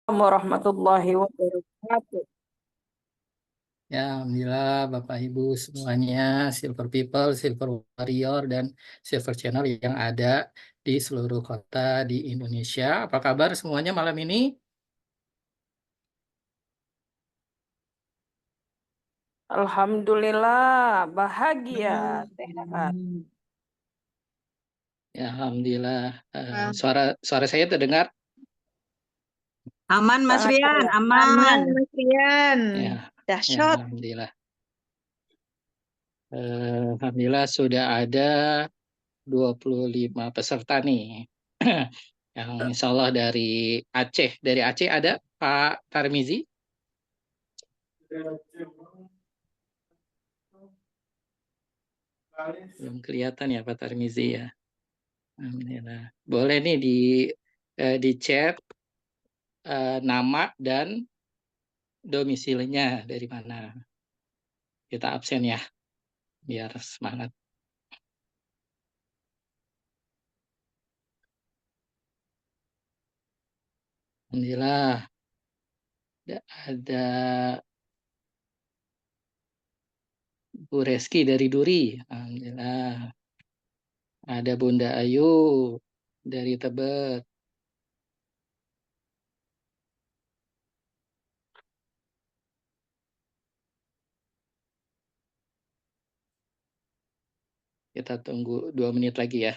Warahmatullahi wabarakatuh. Ya, alhamdulillah Bapak Ibu semuanya, Silver People, Silver Warrior, dan Silver Channel yang ada di seluruh kota di Indonesia. Apa kabar semuanya malam ini? Alhamdulillah bahagia sehat. Hmm. Ya, alhamdulillah. Ah, Suara suara saya terdengar? Aman Mas Sangat Rian, jelas. aman. Aman, Mas Rian. Ya, ya, Dahsyat. alhamdulillah. Alhamdulillah sudah ada 25 peserta nih. Yang insya Allah dari Aceh. Dari Aceh ada Pak Tarmizi? Belum kelihatan ya Pak Tarmizi ya. Alhamdulillah. Boleh nih di chat nama dan domisilinya dari mana. Kita absen ya, biar semangat. Alhamdulillah. Ada Bu Reski dari Duri. Alhamdulillah. Ada Bunda Ayu dari Tebet. Kita tunggu 2 menit lagi ya.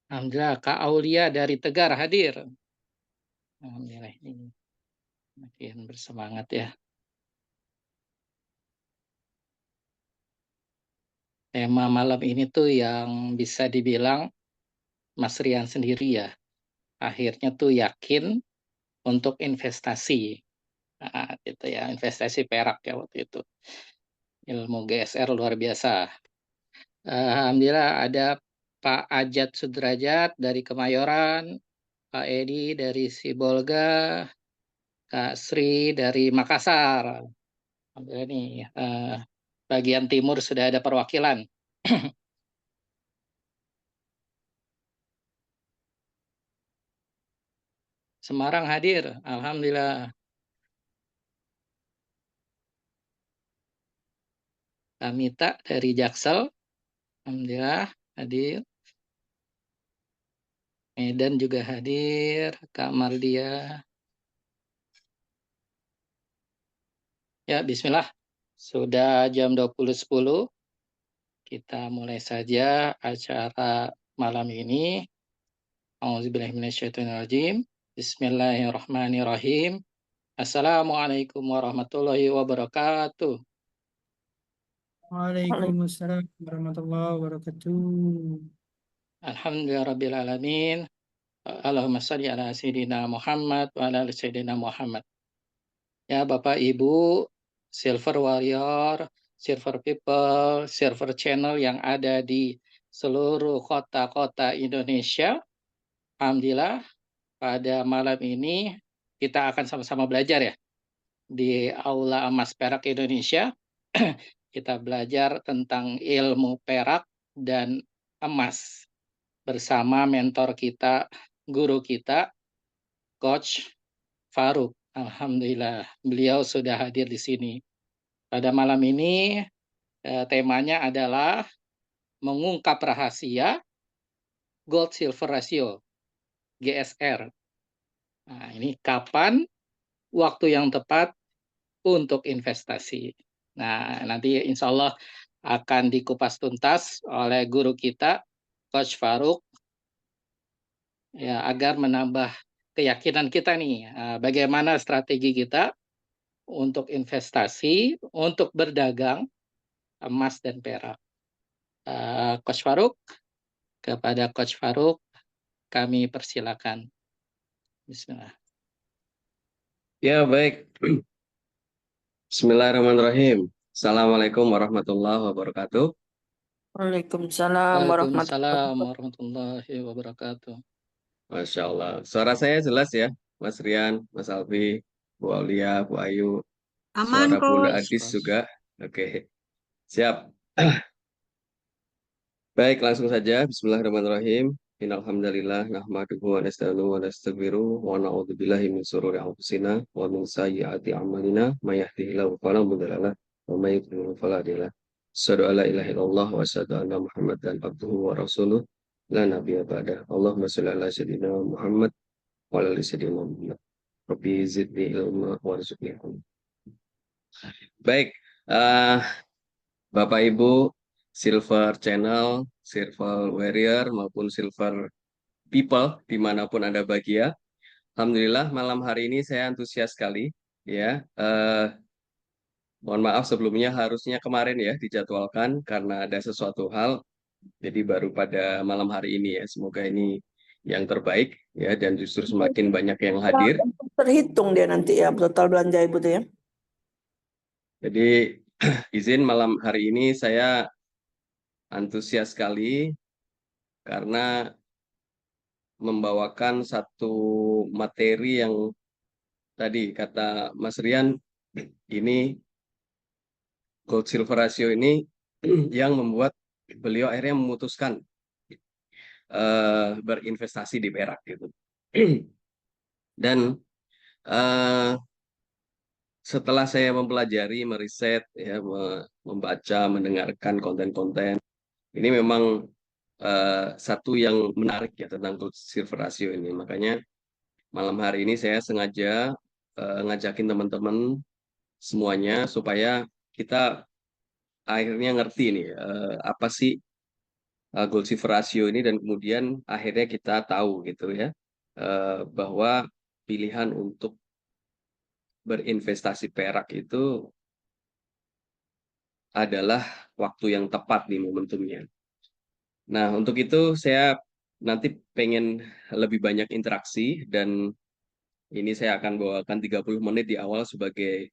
Alhamdulillah, Kak Aulia dari Tegar hadir. Alhamdulillah, ini makin bersemangat ya. Tema malam ini tuh yang bisa dibilang Mas Rian sendiri ya. Akhirnya tuh yakin untuk investasi. Nah, gitu ya, investasi perak ya waktu itu. Ilmu GSR luar biasa. Alhamdulillah ada Pak Ajat Sudrajat dari Kemayoran, Pak Edi dari Sibolga, Kak Sri dari Makassar. Alhamdulillah nih, bagian timur sudah ada perwakilan. Semarang hadir, Alhamdulillah. Kamita dari Jaksel, Alhamdulillah hadir. Medan juga hadir, Kak Mardia. Ya, bismillah. Sudah jam 20.10. Kita mulai saja acara malam ini. Auzubillahiminasyaitonirrajim. Bismillahirrahmanirrahim. Assalamualaikum warahmatullahi wabarakatuh. Waalaikumsalam warahmatullahi wabarakatuh. Alhamdulillah rabbil alamin. Allahumma shalli ala sayyidina Muhammad wa ala ali sayyidina Muhammad. Ya, Bapak Ibu, Silver Warrior, Silver People, Silver Channel yang ada di seluruh kota-kota Indonesia. Alhamdulillah, pada malam ini kita akan sama-sama belajar ya di Aula Emas Perak Indonesia. Kita belajar tentang ilmu perak dan emas bersama mentor kita, guru kita, Coach Faruk. Alhamdulillah, beliau sudah hadir di sini. Pada malam ini temanya adalah mengungkap rahasia gold silver ratio GSR. Nah, ini kapan waktu yang tepat untuk investasi. Nah, nanti insya Allah akan dikupas tuntas oleh guru kita, Coach Faruk, ya, agar menambah keyakinan kita nih, bagaimana strategi kita untuk investasi, untuk berdagang emas dan perak. Coach Faruk, kepada Coach Faruk, kami persilakan. Bismillah. Ya, baik. Bismillahirrahmanirrahim. Assalamualaikum warahmatullahi wabarakatuh. Waalaikumsalam warahmatullahi Waalaikumsalam wabarakatuh. warahmatullahi wabarakatuh. Masya Allah. Suara saya jelas ya, Mas Rian, Mas Alfi, Bu Aulia, Bu Ayu, Aman, suara Bunda Coach. Adis juga. Oke, siap. Baik, langsung saja. Bismillahirrahmanirrahim. Innalhamdalillah nahmaduhu wa nasta'inuhu wa nastaghfiruh wa na'udzubillahi min shururi anfusina wa min sayyiati a'malina may yahdihillahu fala mudilla lahu wa may yudlil fala hadiya lahu. Asyhadu an la ilaha illallah wa asyhadu anna Muhammadan abduhu wa rasuluh la nabiyya ba'da. Allahumma shalli ala sayyidina Muhammad wa ala ali sayyidina Muhammad. Rabbi zidni ilma warzuqni ilma. Baik, eh, Bapak Ibu Silver Channel, Silver Warrior maupun Silver People dimanapun Anda bahagia. Alhamdulillah malam hari ini saya antusias sekali ya. Mohon maaf sebelumnya harusnya kemarin ya dijadwalkan karena ada sesuatu hal. Jadi baru pada malam hari ini ya. Semoga ini yang terbaik ya dan justru semakin banyak yang hadir. Terhitung dia nanti ya total belanja ibu tuh ya. Jadi izin malam hari ini saya antusias sekali karena membawakan satu materi yang tadi kata Mas Rian, ini gold silver ratio ini yang membuat beliau akhirnya memutuskan berinvestasi di perak gitu. Dan setelah saya mempelajari, meriset, ya, membaca, mendengarkan konten-konten, ini memang satu yang menarik ya tentang gold silver ratio ini. Makanya malam hari ini saya sengaja ngajakin teman-teman semuanya supaya kita akhirnya ngerti nih apa sih gold silver ratio ini dan kemudian akhirnya kita tahu gitu ya bahwa pilihan untuk berinvestasi perak itu adalah waktu yang tepat nih momentumnya. Nah, untuk itu saya nanti pengen lebih banyak interaksi dan ini saya akan bawakan 30 menit di awal sebagai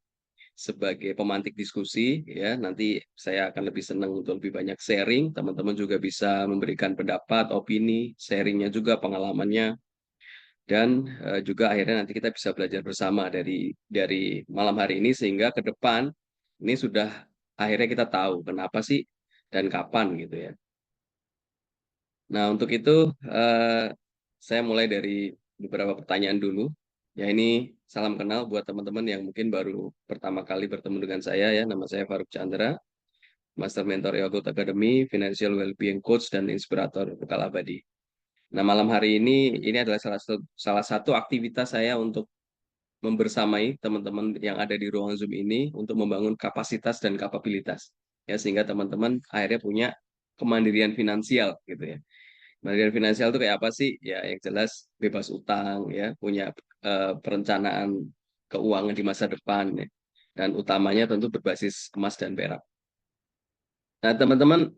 pemantik diskusi ya. Nanti saya akan lebih senang untuk lebih banyak sharing. Teman-teman juga bisa memberikan pendapat, opini, sharingnya juga pengalamannya dan juga akhirnya nanti kita bisa belajar bersama dari malam hari ini sehingga ke depan ini sudah akhirnya kita tahu kenapa sih dan kapan gitu ya. Nah, untuk itu saya mulai dari beberapa pertanyaan dulu. Ya, ini salam kenal buat teman-teman yang mungkin baru pertama kali bertemu dengan saya ya. Nama saya Faruk Chandra, Master Mentor Yakult Academy, Financial Wellbeing Coach dan Inspirator Bekal Abadi. Nah, malam hari ini adalah salah satu aktivitas saya untuk membersamai teman-teman yang ada di ruang Zoom ini untuk membangun kapasitas dan kapabilitas. Ya, sehingga teman-teman akhirnya punya kemandirian finansial gitu ya. Mandiri finansial itu kayak apa sih? Ya, yang jelas bebas utang, ya, punya perencanaan keuangan di masa depan, ya. Dan utamanya tentu berbasis emas dan perak. Nah, teman-teman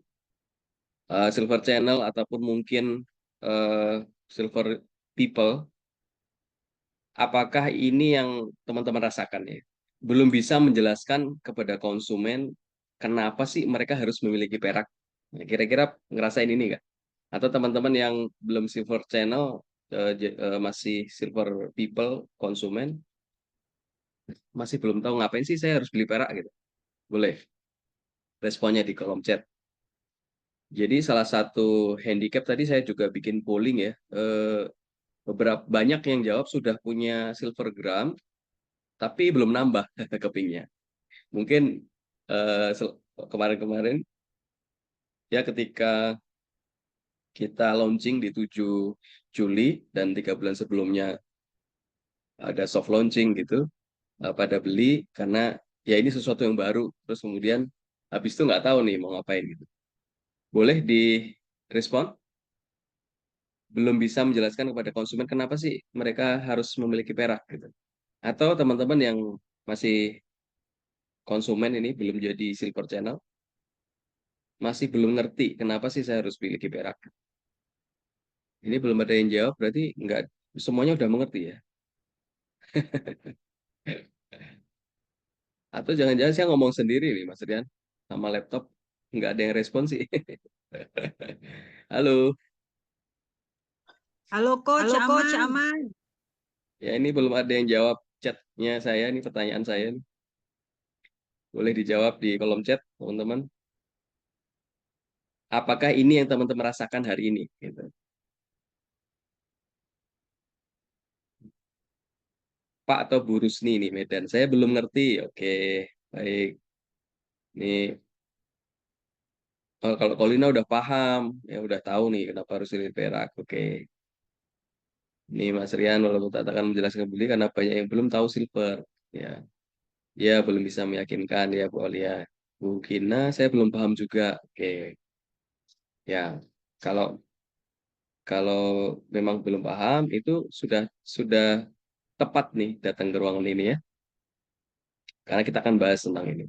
Silver Channel ataupun mungkin Silver People, apakah ini yang teman-teman rasakan ya? Belum bisa menjelaskan kepada konsumen kenapa sih mereka harus memiliki perak? Nah, kira-kira ngerasain ini nggak? Atau teman-teman yang belum silver channel masih silver people konsumen masih belum tahu ngapain sih saya harus beli perak gitu. Boleh responnya di kolom chat. Jadi salah satu handicap tadi saya juga bikin polling ya. Beberapa banyak yang jawab sudah punya silver gram tapi belum nambah kepingnya. Mungkin kemarin-kemarin ya ketika kita launching di 7 Juli dan 3 bulan sebelumnya ada soft launching gitu pada beli karena ya ini sesuatu yang baru terus kemudian habis itu nggak tahu nih mau ngapain gitu. Boleh direspon? Belum bisa menjelaskan kepada konsumen kenapa sih mereka harus memiliki perak gitu. Atau teman-teman yang masih konsumen ini belum jadi silver channel masih belum ngerti kenapa sih saya harus memiliki perak. Ini belum ada yang jawab berarti nggak semuanya udah mengerti ya. Atau jangan-jangan saya ngomong sendiri nih Mas Rian sama laptop nggak ada yang respon sih. Halo, Halo Coach Coach Aman. Aman. Ya, ini belum ada yang jawab chatnya saya, ini pertanyaan saya nih. Boleh dijawab di kolom chat, teman-teman. Apakah ini yang teman-teman rasakan hari ini? Gitu. Pak atau Bu Rusni nih Medan. Saya belum ngerti. Oke, baik. Nih, kalau Kolina udah paham, ya udah tahu nih kenapa harus pilih perak. Oke. Ini Mas Rian, walaupun tak akan menjelaskan kembali karena banyak yang belum tahu silver. Ya, ya belum bisa meyakinkan ya Bu Alia. Bu Gina, saya belum paham juga. Oke, ya kalau kalau memang belum paham itu sudah tepat nih datang ke ruangan ini ya, karena kita akan bahas tentang ini.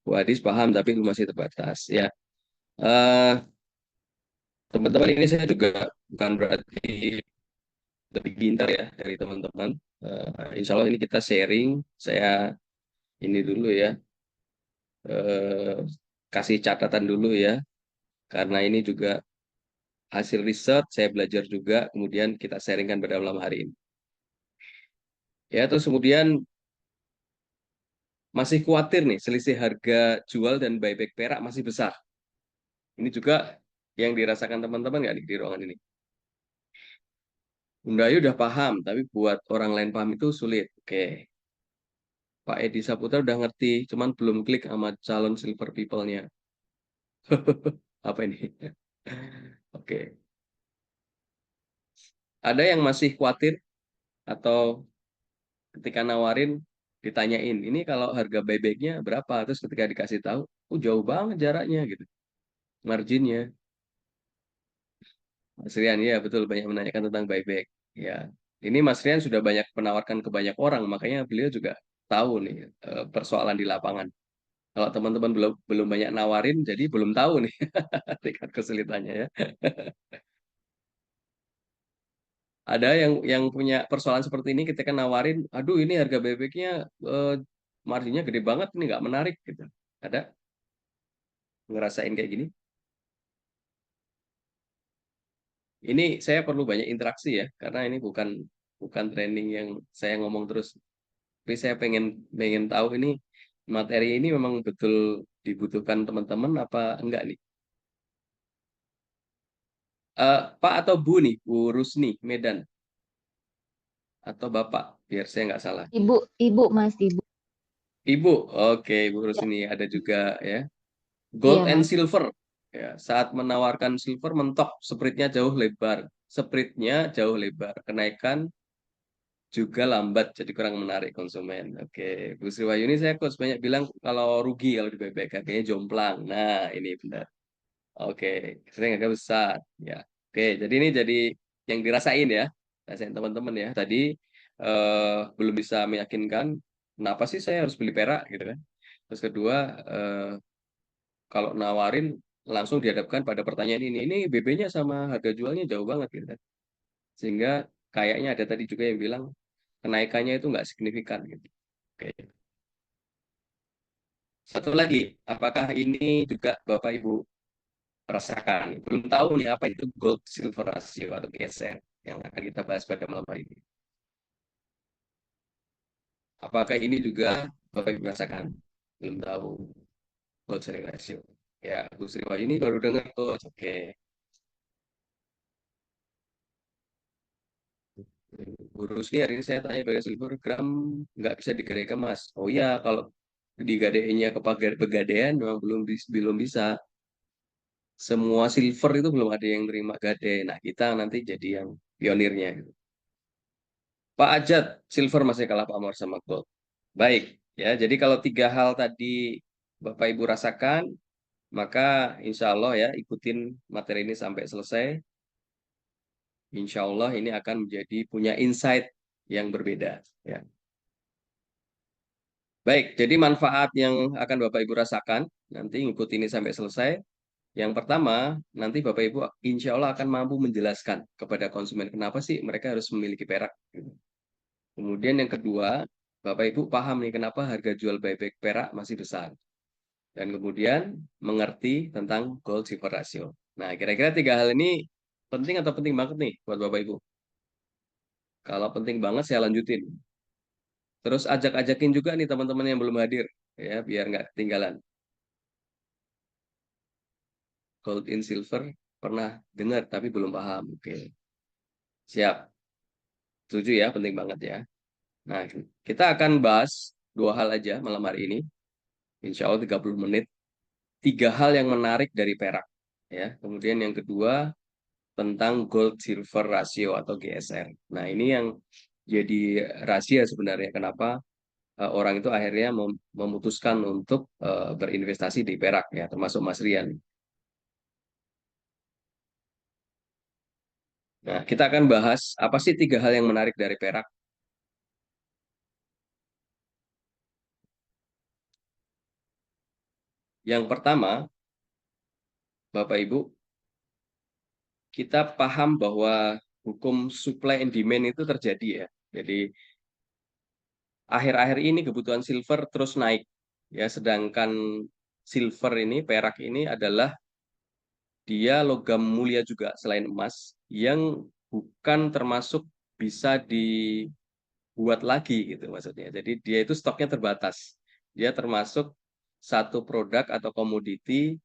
Bu Adis paham tapi masih terbatas. Ya, eh, teman-teman ini saya juga bukan berarti lebih pintar ya dari teman-teman. Insya Allah ini kita sharing. Saya ini dulu ya, eh, kasih catatan dulu ya, karena ini juga hasil riset, saya belajar juga, kemudian kita sharingkan pada malam hari ini. Ya, terus kemudian masih khawatir nih, selisih harga jual dan buyback perak masih besar. Ini juga yang dirasakan teman-teman nggak nih di ruangan ini? Bunda Ayu udah paham, tapi buat orang lain paham itu sulit. Oke, Pak Edi Saputra udah ngerti, cuman belum klik sama calon silver people-nya. Apa ini? Oke. Ada yang masih khawatir atau ketika nawarin ditanyain, ini kalau harga buyback-nya berapa? Terus ketika dikasih tahu, oh jauh banget jaraknya gitu. Marginnya. Mas Rian, ya betul banyak menanyakan tentang buyback. Ya, ini Mas Rian sudah banyak menawarkan ke banyak orang, makanya beliau juga tahu nih persoalan di lapangan. Kalau teman-teman belum belum banyak nawarin, jadi belum tahu nih tingkat kesulitannya ya. Ada yang punya persoalan seperti ini ketika nawarin, aduh ini harga bebeknya marginnya gede banget, ini nggak menarik gitu. Ada ngerasain kayak gini? Ini saya perlu banyak interaksi ya, karena ini bukan bukan training yang saya ngomong terus. Tapi saya pengen pengen tahu ini materi ini memang betul dibutuhkan teman-teman apa enggak nih? Pak atau Bu nih, Bu Rusni Medan atau Bapak, biar saya nggak salah. Ibu Mas, Ibu. Ibu, oke, Bu Ya, Rusni ada juga ya. iya Gold and Mas. silver. Ya, saat menawarkan silver mentok, spreadnya jauh lebar. Spreadnya jauh lebar. Kenaikan juga lambat, jadi kurang menarik konsumen. Oke, Bu Sri Wahyuni saya coach banyak bilang kalau rugi kalau di buyback harganya jomplang. Nah, ini benar. Oke, sering agak besar. Ya, oke. Jadi ini jadi yang dirasain ya, rasain teman-teman ya. Tadi belum bisa meyakinkan kenapa sih saya harus beli perak gitu kan. Terus kedua, kalau nawarin langsung dihadapkan pada pertanyaan ini BB-nya sama harga jualnya jauh banget gitu kan. Sehingga kayaknya ada tadi juga yang bilang kenaikannya itu nggak signifikan gitu. Oke. Satu lagi, apakah ini juga Bapak Ibu rasakan? Belum tahu nih apa itu gold silver ratio atau GSR yang akan kita bahas pada malam hari ini. Apakah ini juga Bapak Ibu rasakan? Belum tahu gold silver ratio. Ya, Bu Sri ini baru dengar tuh. Oke. Guru sih hari ini saya tanya pada silver gram nggak bisa digadaikan Mas. Oh iya, kalau digadainya ke pegadaian memang belum bisa. Semua silver itu belum ada yang terima gadai. Nah, kita nanti jadi yang pionirnya gitu. Pak Ajat, silver masih kalah pamor sama gold. Baik, ya. Jadi kalau tiga hal tadi Bapak Ibu rasakan, maka insya Allah ya ikutin materi ini sampai selesai. Insya Allah ini akan menjadi punya insight yang berbeda. Ya. Baik, jadi manfaat yang akan Bapak Ibu rasakan, nanti ngikuti ini sampai selesai. Yang pertama, nanti Bapak Ibu insya Allah akan mampu menjelaskan kepada konsumen kenapa sih mereka harus memiliki perak. Kemudian yang kedua, Bapak Ibu paham nih kenapa harga jual buyback perak masih besar. Dan kemudian mengerti tentang gold silver ratio. Nah, kira-kira tiga hal ini Penting atau penting banget nih buat Bapak Ibu? Kalau penting banget saya lanjutin. Terus ajak-ajakin juga nih teman-teman yang belum hadir, ya, biar nggak ketinggalan. Gold in silver pernah dengar tapi belum paham. Oke, siap. Setuju ya, penting banget ya. Nah, kita akan bahas dua hal aja malam hari ini. Insya Allah 30 menit. 3 hal yang menarik dari perak. Ya. Kemudian yang kedua, tentang gold silver ratio atau GSR. Nah, ini yang jadi rahasia sebenarnya kenapa orang itu akhirnya memutuskan untuk berinvestasi di perak ya, termasuk Mas Rian. Nah, kita akan bahas apa sih 3 hal yang menarik dari perak. Yang pertama, Bapak Ibu, kita paham bahwa hukum supply and demand itu terjadi ya. Jadi akhir-akhir ini kebutuhan silver terus naik ya, sedangkan silver ini, perak ini adalah dia logam mulia juga selain emas yang bukan termasuk bisa dibuat lagi gitu maksudnya. Jadi dia itu stoknya terbatas. Dia termasuk satu produk atau komoditi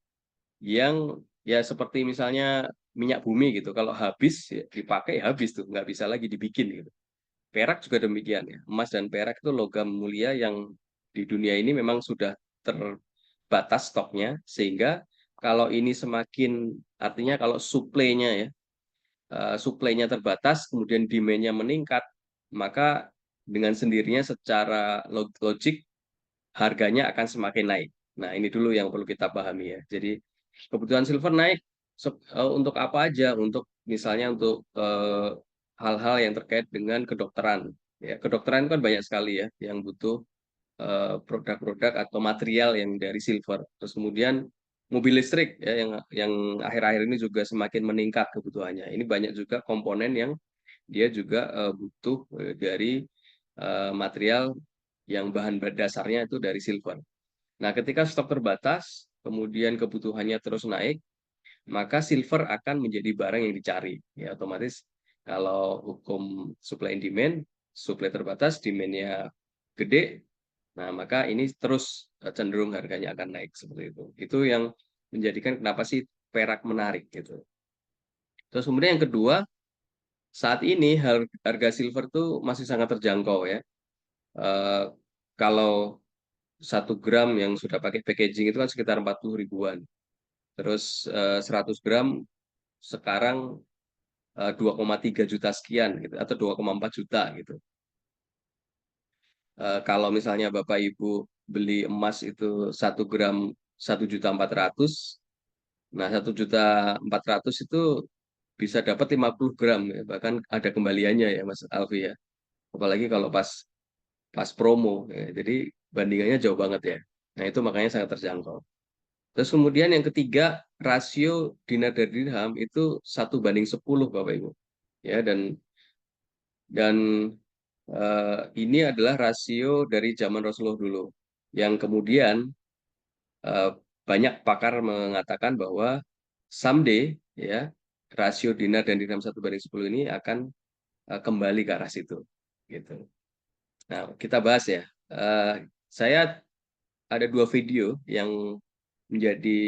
yang ya seperti misalnya minyak bumi gitu. Kalau habis ya dipakai ya habis tuh, nggak bisa lagi dibikin gitu. Perak juga demikian ya. Emas dan perak itu logam mulia yang di dunia ini memang sudah terbatas stoknya, sehingga kalau ini semakin, artinya kalau suplainya ya, suplainya terbatas, kemudian demand-nya meningkat, maka dengan sendirinya secara logik harganya akan semakin naik. Nah, ini dulu yang perlu kita pahami ya. Jadi kebutuhan silver naik untuk apa aja? Untuk misalnya untuk hal-hal yang terkait dengan kedokteran. Ya, kedokteran kan banyak sekali ya yang butuh produk-produk atau material yang dari silver. Terus kemudian mobil listrik ya yang akhir-akhir ini juga semakin meningkat kebutuhannya. Ini banyak juga komponen yang dia juga butuh dari material yang bahan dasarnya itu dari silver. Nah, ketika stok terbatas, kemudian kebutuhannya terus naik, maka silver akan menjadi barang yang dicari. Ya, otomatis kalau hukum supply and demand, supply terbatas, demand-nya gede, nah maka ini terus cenderung harganya akan naik seperti itu. Itu yang menjadikan kenapa sih perak menarik gitu. Terus kemudian yang kedua, saat ini harga silver tuh masih sangat terjangkau ya. Kalau 1 gram yang sudah pakai packaging itu kan sekitar 40 ribuan. Terus 100 gram sekarang 2,3 juta sekian gitu, atau 2,4 juta gitu. Kalau misalnya Bapak Ibu beli emas itu 1 gram 1.400.000, nah 1.400.000 itu bisa dapat 50 gram ya, bahkan ada kembaliannya ya Mas Alfi ya. Apalagi kalau pas promo ya. Jadi bandingannya jauh banget ya. Nah itu makanya sangat terjangkau. Terus kemudian yang ketiga, rasio dinar dari dirham itu 1:10 Bapak Ibu. Ya, dan ini adalah rasio dari zaman Rasulullah dulu. Yang kemudian banyak pakar mengatakan bahwa someday ya rasio dinar dan dirham 1:10 ini akan kembali ke arah situ. Gitu. Nah, kita bahas ya. Saya ada 2 video yang menjadi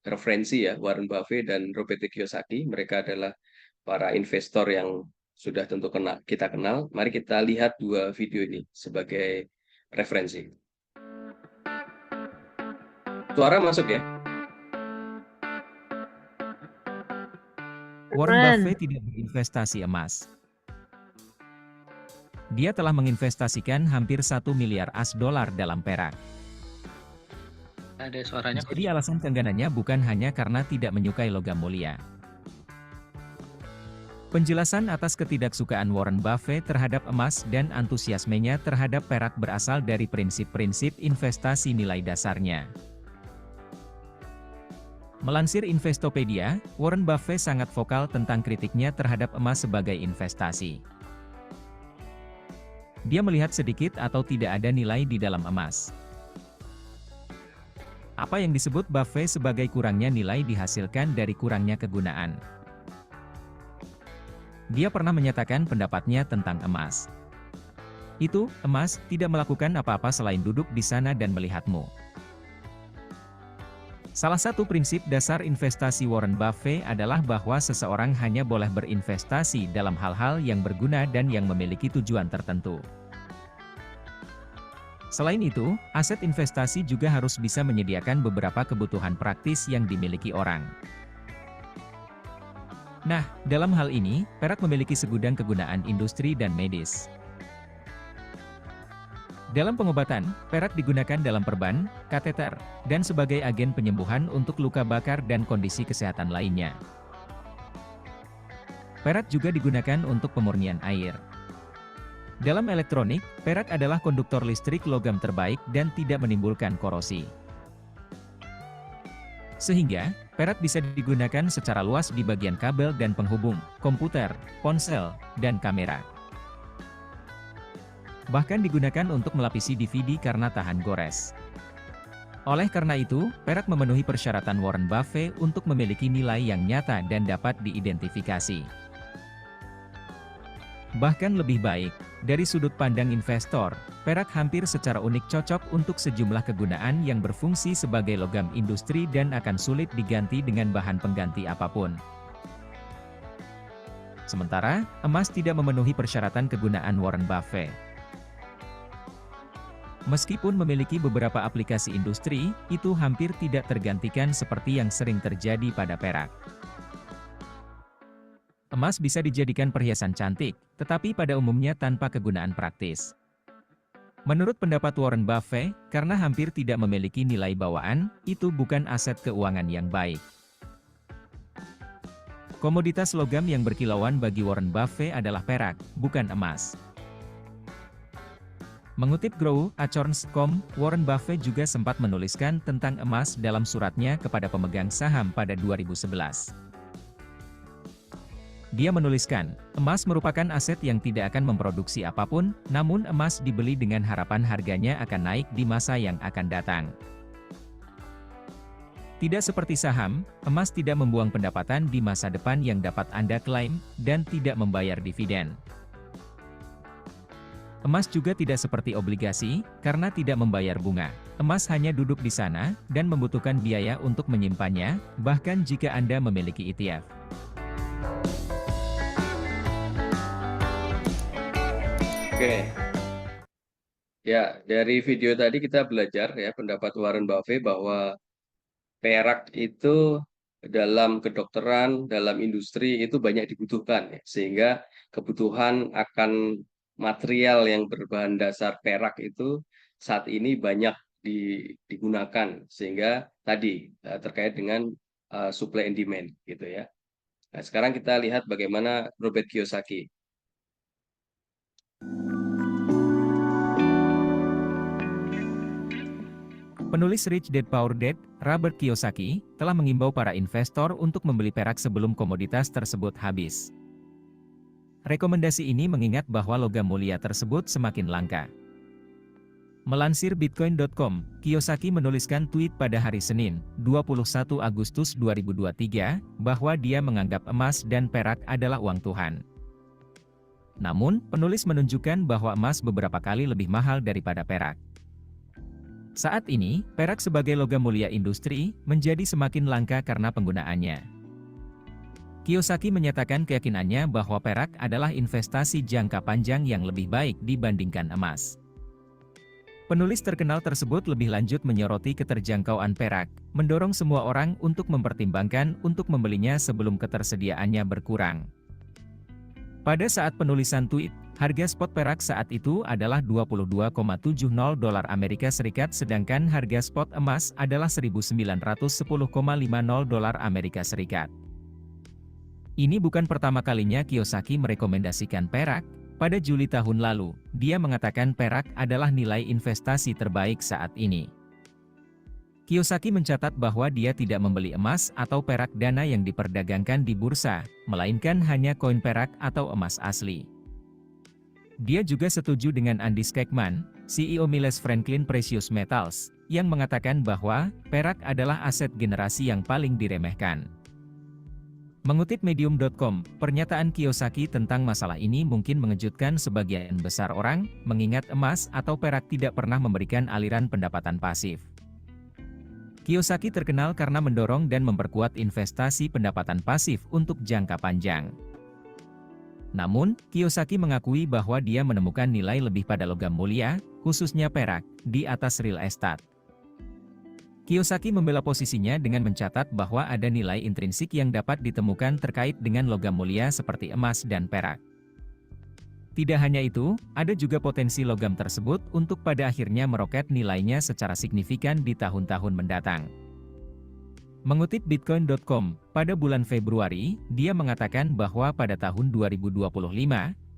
referensi ya, Warren Buffett dan Robert Kiyosaki. Mereka adalah para investor yang sudah tentu kita kenal. Mari kita lihat 2 video ini sebagai referensi. Suara masuk ya? Warren Buffett tidak berinvestasi emas. Dia telah menginvestasikan hampir 1 miliar US$ dalam perak. Ada suaranya. Jadi alasan keengganannya bukan hanya karena tidak menyukai logam mulia. Penjelasan atas ketidaksukaan Warren Buffett terhadap emas dan antusiasmenya terhadap perak berasal dari prinsip-prinsip investasi nilai dasarnya. Melansir Investopedia, Warren Buffett sangat vokal tentang kritiknya terhadap emas sebagai investasi. Dia melihat sedikit atau tidak ada nilai di dalam emas. Apa yang disebut Buffett sebagai kurangnya nilai dihasilkan dari kurangnya kegunaan. Dia pernah menyatakan pendapatnya tentang emas. Itu, emas, tidak melakukan apa-apa selain duduk di sana dan melihatmu. Salah satu prinsip dasar investasi Warren Buffett adalah bahwa seseorang hanya boleh berinvestasi dalam hal-hal yang berguna dan yang memiliki tujuan tertentu. Selain itu, aset investasi juga harus bisa menyediakan beberapa kebutuhan praktis yang dimiliki orang. Nah, dalam hal ini, perak memiliki segudang kegunaan industri dan medis. Dalam pengobatan, perak digunakan dalam perban, kateter, dan sebagai agen penyembuhan untuk luka bakar dan kondisi kesehatan lainnya. Perak juga digunakan untuk pemurnian air. Dalam elektronik, perak adalah konduktor listrik logam terbaik dan tidak menimbulkan korosi. Sehingga, perak bisa digunakan secara luas di bagian kabel dan penghubung, komputer, ponsel, dan kamera. Bahkan digunakan untuk melapisi DVD karena tahan gores. Oleh karena itu, perak memenuhi persyaratan Warren Buffett untuk memiliki nilai yang nyata dan dapat diidentifikasi. Bahkan lebih baik, dari sudut pandang investor, perak hampir secara unik cocok untuk sejumlah kegunaan yang berfungsi sebagai logam industri dan akan sulit diganti dengan bahan pengganti apapun. Sementara, emas tidak memenuhi persyaratan kegunaan Warren Buffett. Meskipun memiliki beberapa aplikasi industri, itu hampir tidak tergantikan seperti yang sering terjadi pada perak. Emas bisa dijadikan perhiasan cantik, tetapi pada umumnya tanpa kegunaan praktis. Menurut pendapat Warren Buffett, karena hampir tidak memiliki nilai bawaan, itu bukan aset keuangan yang baik. Komoditas logam yang berkilauan bagi Warren Buffett adalah perak, bukan emas. Mengutip GrowAchorns.com, Warren Buffett juga sempat menuliskan tentang emas dalam suratnya kepada pemegang saham pada 2011. Dia menuliskan, emas merupakan aset yang tidak akan memproduksi apapun, namun emas dibeli dengan harapan harganya akan naik di masa yang akan datang. Tidak seperti saham, emas tidak membuang pendapatan di masa depan yang dapat Anda klaim, dan tidak membayar dividen. Emas juga tidak seperti obligasi, karena tidak membayar bunga. Emas hanya duduk di sana, dan membutuhkan biaya untuk menyimpannya, bahkan jika Anda memiliki ETF. Oke. Ya, dari video tadi kita belajar ya pendapat Warren Buffett bahwa perak itu dalam kedokteran, dalam industri itu banyak dibutuhkan ya. Sehingga kebutuhan akan material yang berbahan dasar perak itu saat ini banyak digunakan sehingga tadi terkait dengan supply and demand gitu ya. Nah, sekarang kita lihat bagaimana Robert Kiyosaki. Penulis Rich Dad Poor Dad, Robert Kiyosaki, telah mengimbau para investor untuk membeli perak sebelum komoditas tersebut habis. Rekomendasi ini mengingat bahwa logam mulia tersebut semakin langka. Melansir Bitcoin.com, Kiyosaki menuliskan tweet pada hari Senin, 21 Agustus 2023, bahwa dia menganggap emas dan perak adalah uang Tuhan. Namun, penulis menunjukkan bahwa emas beberapa kali lebih mahal daripada perak. Saat ini, perak sebagai logam mulia industri, menjadi semakin langka karena penggunaannya. Kiyosaki menyatakan keyakinannya bahwa perak adalah investasi jangka panjang yang lebih baik dibandingkan emas. Penulis terkenal tersebut lebih lanjut menyoroti keterjangkauan perak, mendorong semua orang untuk mempertimbangkan untuk membelinya sebelum ketersediaannya berkurang. Pada saat penulisan tweet, harga spot perak saat itu adalah $22,70 Amerika Serikat sedangkan harga spot emas adalah $1.910,50 Amerika Serikat. Ini bukan pertama kalinya Kiyosaki merekomendasikan perak. Pada Juli tahun lalu, dia mengatakan perak adalah nilai investasi terbaik saat ini. Kiyosaki mencatat bahwa dia tidak membeli emas atau perak dana yang diperdagangkan di bursa, melainkan hanya koin perak atau emas asli. Dia juga setuju dengan Andy Schectman, CEO Miles Franklin Precious Metals, yang mengatakan bahwa perak adalah aset generasi yang paling diremehkan. Mengutip medium.com, pernyataan Kiyosaki tentang masalah ini mungkin mengejutkan sebagian besar orang, mengingat emas atau perak tidak pernah memberikan aliran pendapatan pasif. Kiyosaki terkenal karena mendorong dan memperkuat investasi pendapatan pasif untuk jangka panjang. Namun, Kiyosaki mengakui bahwa dia menemukan nilai lebih pada logam mulia, khususnya perak, di atas real estate. Kiyosaki membela posisinya dengan mencatat bahwa ada nilai intrinsik yang dapat ditemukan terkait dengan logam mulia seperti emas dan perak. Tidak hanya itu, ada juga potensi logam tersebut untuk pada akhirnya meroket nilainya secara signifikan di tahun-tahun mendatang. Mengutip Bitcoin.com, pada bulan Februari, dia mengatakan bahwa pada tahun 2025,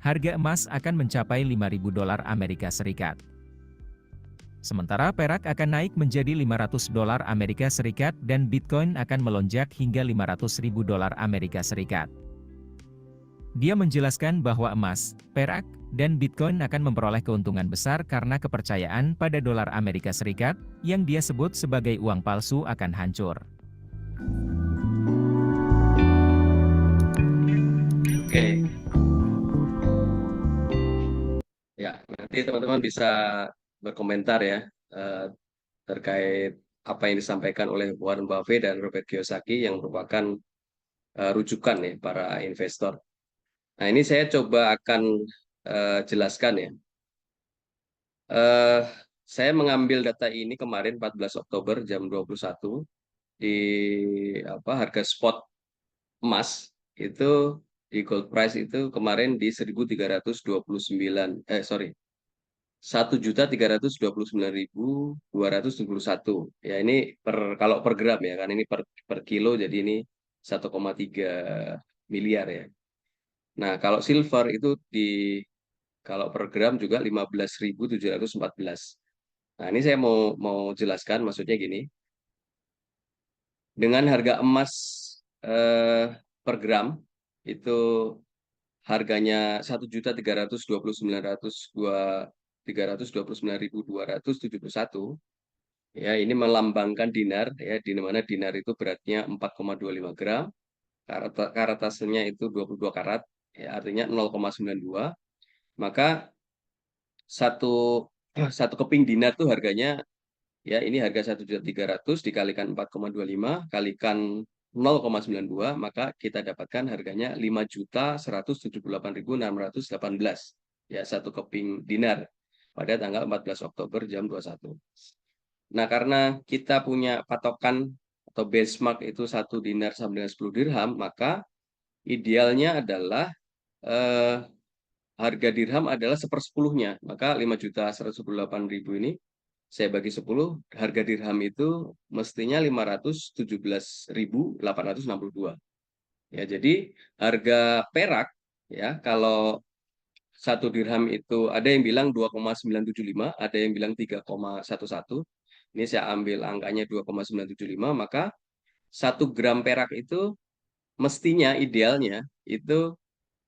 harga emas akan mencapai $5.000 Amerika Serikat. Sementara perak akan naik menjadi $500 Amerika Serikat dan Bitcoin akan melonjak hingga $500.000 Amerika Serikat. Dia menjelaskan bahwa emas, perak, dan Bitcoin akan memperoleh keuntungan besar karena kepercayaan pada dolar Amerika Serikat, yang dia sebut sebagai uang palsu akan hancur. Oke. Ya, nanti teman-teman bisa berkomentar ya terkait apa yang disampaikan oleh Warren Buffett dan Robert Kiyosaki yang merupakan rujukan ya para investor. Nah, ini saya coba akan jelaskan ya. Saya mengambil data ini kemarin 14 Oktober jam 21 di harga spot emas itu di gold price itu kemarin di 1.329.271 ya, ini kalau per gram ya, kan ini per kilo, jadi ini 1,3 miliar ya. Nah, kalau silver itu kalau per gram juga 15.714. Nah, ini saya mau jelaskan, maksudnya gini. Dengan harga emas per gram itu harganya 1.329.271 ya, ini melambangkan dinar ya, di mana dinar itu beratnya 4,25 gram, karatasenya itu 22 karat ya, artinya 0,92. Maka satu keping dinar tuh harganya ya, ini harga 1.300.000 dikalikan 4,25 kalikan 0,92, maka kita dapatkan harganya 5.178.618 ya, satu keping dinar pada tanggal 14 Oktober jam 21. Nah, karena kita punya patokan atau benchmark itu 1 dinar sama dengan 10 dirham, maka idealnya adalah harga dirham adalah 1/10-nya. Maka 5.178.000 ini saya bagi 10, harga dirham itu mestinya 517.862. Ya, jadi harga perak ya, kalau 1 dirham itu ada yang bilang 2,975, ada yang bilang 3,11. Ini saya ambil angkanya 2,975, maka 1 gram perak itu mestinya idealnya itu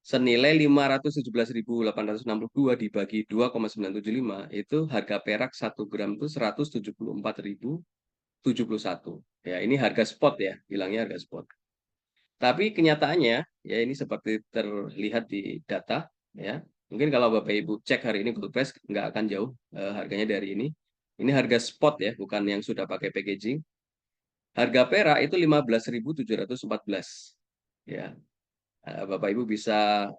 senilai 517.862 dibagi 2,975, itu harga perak 1 gram itu 174.071. Ya, ini harga spot ya, bilangnya harga spot. Tapi kenyataannya ya, ini seperti terlihat di data ya. Mungkin kalau Bapak Ibu cek hari ini gold price nggak akan jauh harganya dari ini. Ini harga spot ya, bukan yang sudah pakai packaging. Harga perak itu 15.714. Ya. Bapak Ibu bisa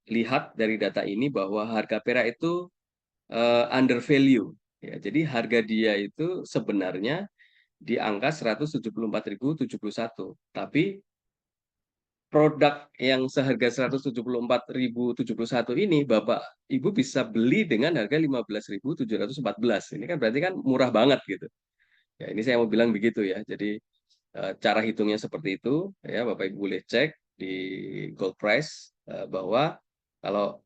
lihat dari data ini bahwa harga perak itu under value ya. Jadi harga dia itu sebenarnya di angka 174.071, tapi produk yang seharga 174.071 ini Bapak Ibu bisa beli dengan harga 15.714. Ini kan berarti kan murah banget gitu. Ya, ini saya mau bilang begitu ya. Jadi cara hitungnya seperti itu ya, Bapak Ibu boleh cek di gold price bahwa kalau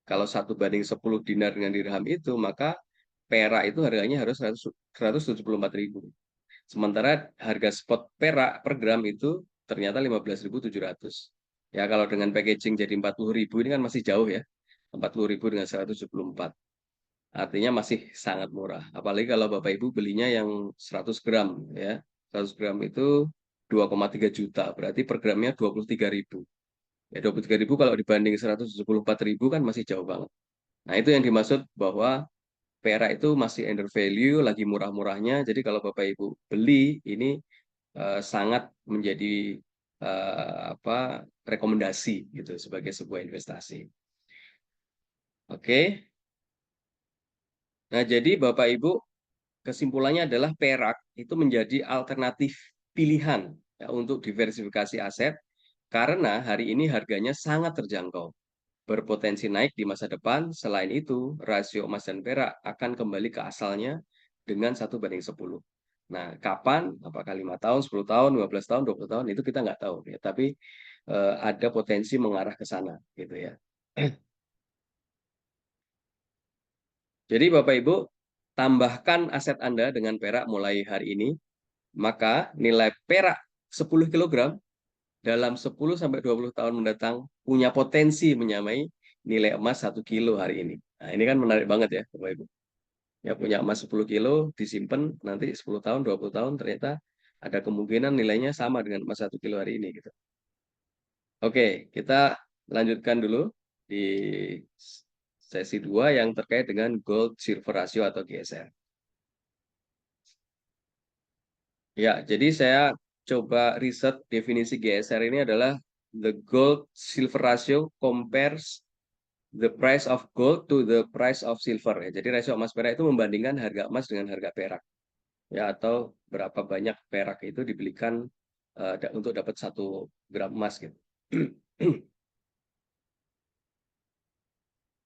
1 banding 10 dinar dengan dirham itu, maka perak itu harganya harus 174.000. Sementara harga spot perak per gram itu ternyata 15.700. Ya, kalau dengan packaging jadi 40.000 ini kan masih jauh ya. 40.000 dengan 174. Artinya masih sangat murah. Apalagi kalau Bapak Ibu belinya yang 100 gram ya. 100 gram itu 2,3 juta, berarti per gramnya 23.000. Ya 23.000 kalau dibanding 174.000 kan masih jauh banget. Nah, itu yang dimaksud bahwa perak itu masih under value, lagi murah-murahnya. Jadi kalau Bapak Ibu beli, ini sangat menjadi rekomendasi gitu sebagai sebuah investasi. Oke. Nah, jadi Bapak Ibu, kesimpulannya adalah perak itu menjadi alternatif pilihan ya, untuk diversifikasi aset karena hari ini harganya sangat terjangkau, berpotensi naik di masa depan. Selain itu, rasio emas dan perak akan kembali ke asalnya dengan 1:10. Nah, kapan? Apakah 5 tahun, 10 tahun, 15 tahun, 20 tahun? Itu kita nggak tahu. Ya. Tapi ada potensi mengarah ke sana. Gitu ya. Jadi Bapak Ibu, tambahkan aset Anda dengan perak mulai hari ini, maka nilai perak 10 kg dalam 10-20 tahun mendatang punya potensi menyamai nilai emas 1 kilo hari ini. Nah, ini kan menarik banget ya, Bapak Ibu. Ya, punya emas 10 kilo, disimpan nanti 10 tahun, 20 tahun, ternyata ada kemungkinan nilainya sama dengan emas 1 kilo hari ini. Gitu. Oke, kita lanjutkan dulu di sesi 2 yang terkait dengan gold silver ratio atau GSR. Ya, jadi saya coba riset definisi GSR ini adalah the gold silver ratio compares the price of gold to the price of silver. Ya, jadi rasio emas perak itu membandingkan harga emas dengan harga perak. Ya, atau berapa banyak perak itu dibelikan untuk dapat 1 gram emas gitu.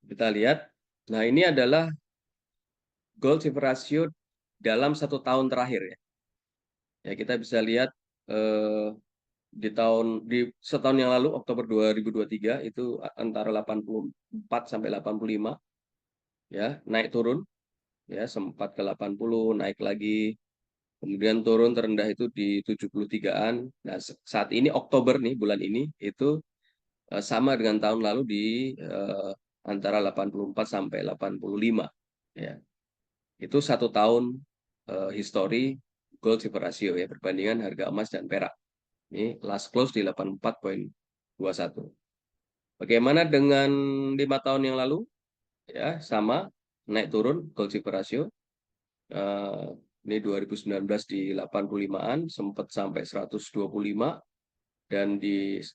Kita lihat. Nah, ini adalah gold silver ratio dalam 1 tahun terakhir ya. Ya, kita bisa lihat di setahun yang lalu Oktober 2023 itu antara 84 sampai 85 ya, naik turun ya, sempat ke 80, naik lagi, kemudian turun terendah itu di 73-an. Nah, saat ini Oktober nih, bulan ini itu sama dengan tahun lalu di antara 84 sampai 85 ya. Itu 1 tahun histori gold silver ratio ya, perbandingan harga emas dan perak. Ini last close di 84,21. Bagaimana dengan 5 tahun yang lalu? Ya, sama, naik turun gold silver ratio. Ini 2019 di 85-an, sempat sampai 125, dan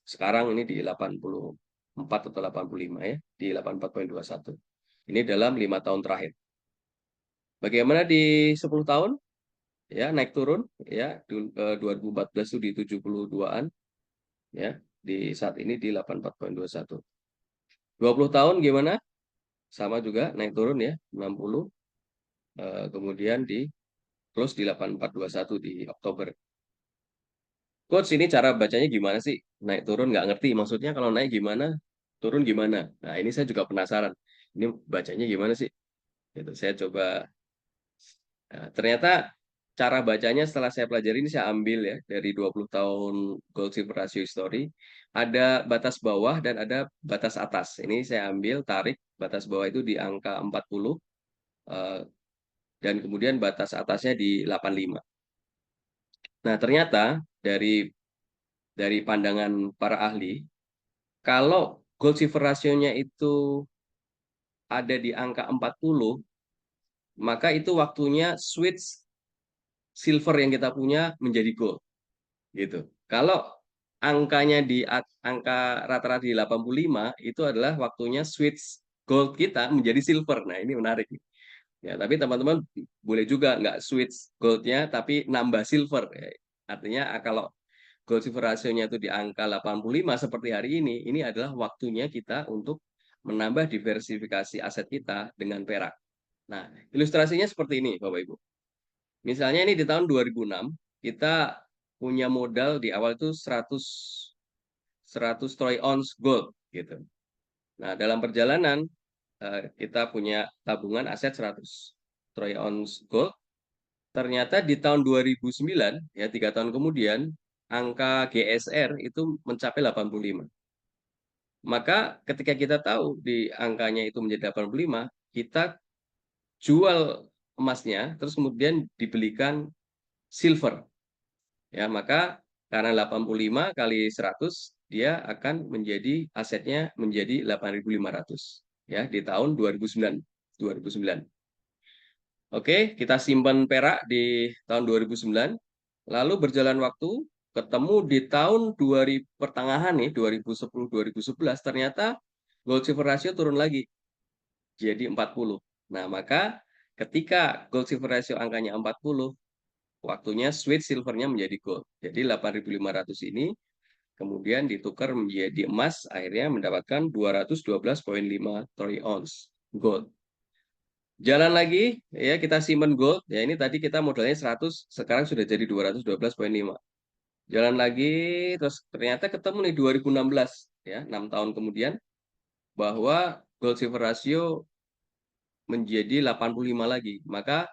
sekarang ini di 84 atau 85 ya, di 84,21. Ini dalam 5 tahun terakhir. Bagaimana di 10 tahun? Ya, naik turun ya, 2014 itu di 72-an. Ya, di saat ini di 84,21. 20 tahun gimana? Sama juga naik turun ya, 60. Kemudian di close di 8421 di Oktober. Coach, ini cara bacanya gimana sih? Naik turun nggak ngerti. Maksudnya kalau naik gimana, turun gimana? Nah, ini saya juga penasaran. Ini bacanya gimana sih? Gitu. Saya coba. Nah, ternyata cara bacanya setelah saya pelajari ini saya ambil ya dari 20 tahun gold silver ratio history. Ada batas bawah dan ada batas atas. Ini saya ambil, tarik batas bawah itu di angka 40 dan kemudian batas atasnya di 85. Nah, ternyata dari pandangan para ahli, kalau gold silver rasionya itu ada di angka 40, maka itu waktunya switch silver yang kita punya menjadi gold. Gitu. Kalau angkanya di angka rata-rata di 85, itu adalah waktunya switch gold kita menjadi silver. Nah, ini menarik. Ya, tapi teman-teman boleh juga nggak switch goldnya, tapi nambah silver. Ya. Artinya kalau gold silver rasionya itu di angka 85 seperti hari ini adalah waktunya kita untuk menambah diversifikasi aset kita dengan perak. Nah, ilustrasinya seperti ini, Bapak Ibu. Misalnya ini di tahun 2006, kita punya modal di awal itu 100 troy ounce gold gitu. Nah, dalam perjalanan kita punya tabungan aset 100 troy ounce gold. Ternyata di tahun 2009, ya 3 tahun kemudian, angka GSR itu mencapai 85. Maka ketika kita tahu di angkanya itu menjadi 85, kita jual emasnya, terus kemudian dibelikan silver. Ya, maka Karena 85 kali 100, dia akan menjadi asetnya menjadi 8.500 ya di tahun 2009. Oke, kita simpan perak di tahun 2009. Lalu berjalan waktu, ketemu di tahun 2000 pertengahan nih, 2010-2011, ternyata gold silver ratio turun lagi jadi 40. Nah, maka ketika gold silver ratio angkanya 40, waktunya switch silvernya menjadi gold. Jadi 8.500 ini kemudian ditukar menjadi emas, akhirnya mendapatkan 212,5 troy ounce gold. Jalan lagi, ya kita simpen gold. Ya ini tadi kita modalnya 100, sekarang sudah jadi 212,5. Jalan lagi, terus ternyata ketemu nih 2016, ya 6 tahun kemudian, bahwa gold silver ratio menjadi 85 lagi. Maka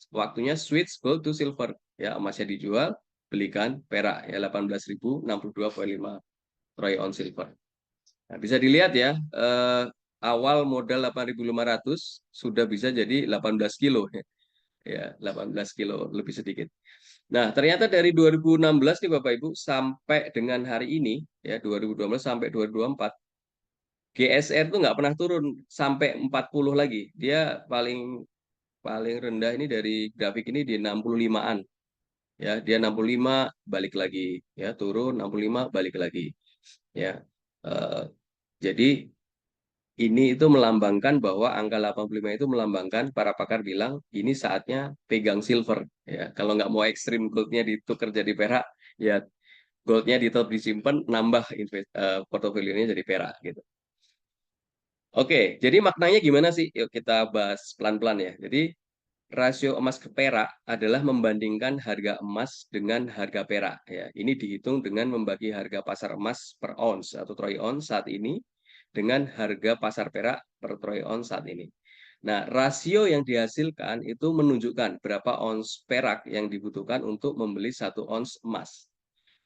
waktunya switch gold to silver. Ya emasnya dijual, belikan perak ya 18.062,5 troy ounce silver. Nah, bisa dilihat ya, awal modal 8.500 sudah bisa jadi 18 kilo ya, 18 kilo lebih sedikit. Nah, ternyata dari 2016 nih Bapak Ibu sampai dengan hari ini ya 2012 sampai 2024 GSR itu nggak pernah turun sampai 40 lagi. Dia paling rendah ini dari grafik ini di 65-an. Ya, dia 65 balik lagi ya, turun 65 balik lagi. Ya. Jadi ini itu melambangkan bahwa angka 85 itu melambangkan, para pakar bilang ini saatnya pegang silver ya. Kalau nggak mau ekstrim goldnya ditukar jadi perak, ya goldnya tetap disimpan, nambah portofolionya jadi perak gitu. Oke, jadi maknanya gimana sih? Yuk kita bahas pelan-pelan ya. Jadi rasio emas ke perak adalah membandingkan harga emas dengan harga perak ya. Ini dihitung dengan membagi harga pasar emas per ons atau troy ounce saat ini dengan harga pasar perak per troy ounce saat ini. Nah, rasio yang dihasilkan itu menunjukkan berapa ons perak yang dibutuhkan untuk membeli 1 ons emas.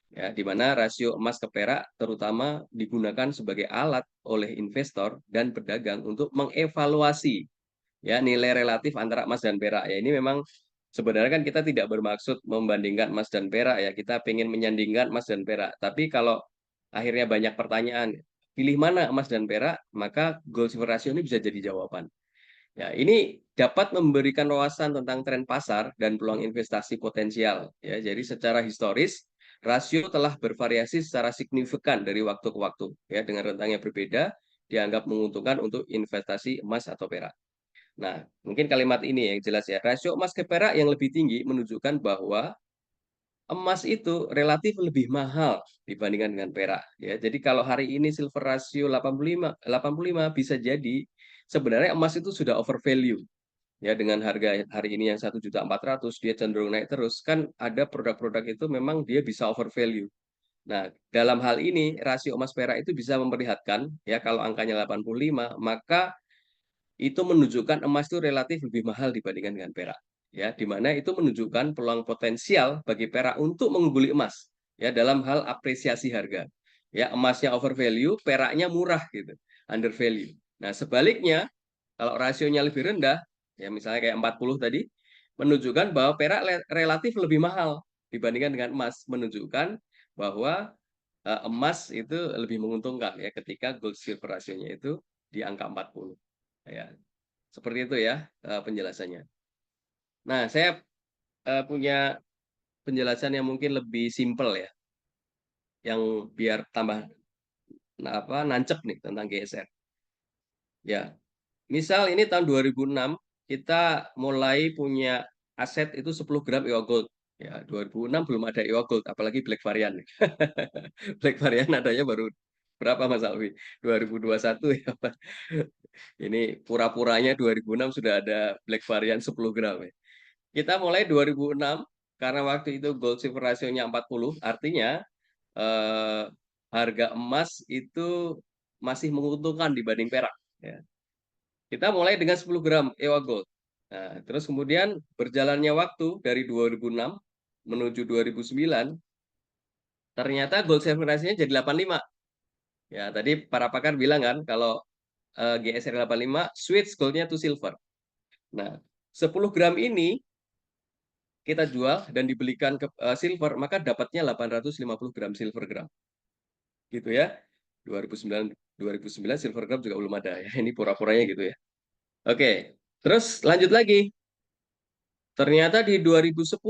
Ya, di mana rasio emas ke perak terutama digunakan sebagai alat oleh investor dan pedagang untuk mengevaluasi ya nilai relatif antara emas dan perak. Ya, ini memang sebenarnya kan kita tidak bermaksud membandingkan emas dan perak ya, kita pengen menyandingkan emas dan perak. Tapi kalau akhirnya banyak pertanyaan, pilih mana emas dan perak, maka gold silver ratio ini bisa jadi jawaban. Ya, ini dapat memberikan wawasan tentang tren pasar dan peluang investasi potensial. Ya, jadi secara historis, rasio telah bervariasi secara signifikan dari waktu ke waktu. Ya, dengan rentang yang berbeda, dianggap menguntungkan untuk investasi emas atau perak. Nah, mungkin kalimat ini yang jelas ya. Rasio emas ke perak yang lebih tinggi menunjukkan bahwa emas itu relatif lebih mahal dibandingkan dengan perak ya. Jadi kalau hari ini silver rasio 85 bisa jadi sebenarnya emas itu sudah over value. Ya, dengan harga hari ini yang 1.400.000 dia cenderung naik terus, kan ada produk-produk itu memang dia bisa over value. Nah, dalam hal ini rasio emas perak itu bisa memperlihatkan ya kalau angkanya 85 maka itu menunjukkan emas itu relatif lebih mahal dibandingkan dengan perak. Ya, di mana itu menunjukkan peluang potensial bagi perak untuk mengungguli emas ya dalam hal apresiasi harga. Ya, emasnya over value, peraknya murah gitu, under value. Nah, sebaliknya kalau rasionya lebih rendah, ya misalnya kayak 40 tadi, menunjukkan bahwa perak relatif lebih mahal dibandingkan dengan emas, menunjukkan bahwa emas itu lebih menguntungkan ya ketika gold silver rasionya itu di angka 40. Ya, seperti itu ya penjelasannya. Nah, saya punya penjelasan yang mungkin lebih simpel ya, yang biar tambah nancep nih tentang GSR. Ya, misal ini tahun 2006 kita mulai punya aset itu 10 gram EOA Gold. Ya, 2006 belum ada EOA Gold, apalagi Black Variant. Black Variant adanya baru berapa Mas Alwi? 2021 ya. Ini pura-puranya 2006 sudah ada Black Variant 10 gram ya. Kita mulai 2006 karena waktu itu gold silver rasionya 40, artinya harga emas itu masih menguntungkan dibanding perak ya. Kita mulai dengan 10 gram EOA Gold. Nah, terus kemudian berjalannya waktu dari 2006 menuju 2009, ternyata gold silver ratio-nya jadi 85. Ya, tadi para pakar bilang kan kalau GSR 85 switch goldnya to silver. Nah, 10 gram ini kita jual dan dibelikan ke silver, maka dapatnya 850 gram silver gram. Gitu ya. 2009 silver gram juga belum ada ya. Ini pura-puranya gitu ya. Oke. Terus lanjut lagi. Ternyata di 2010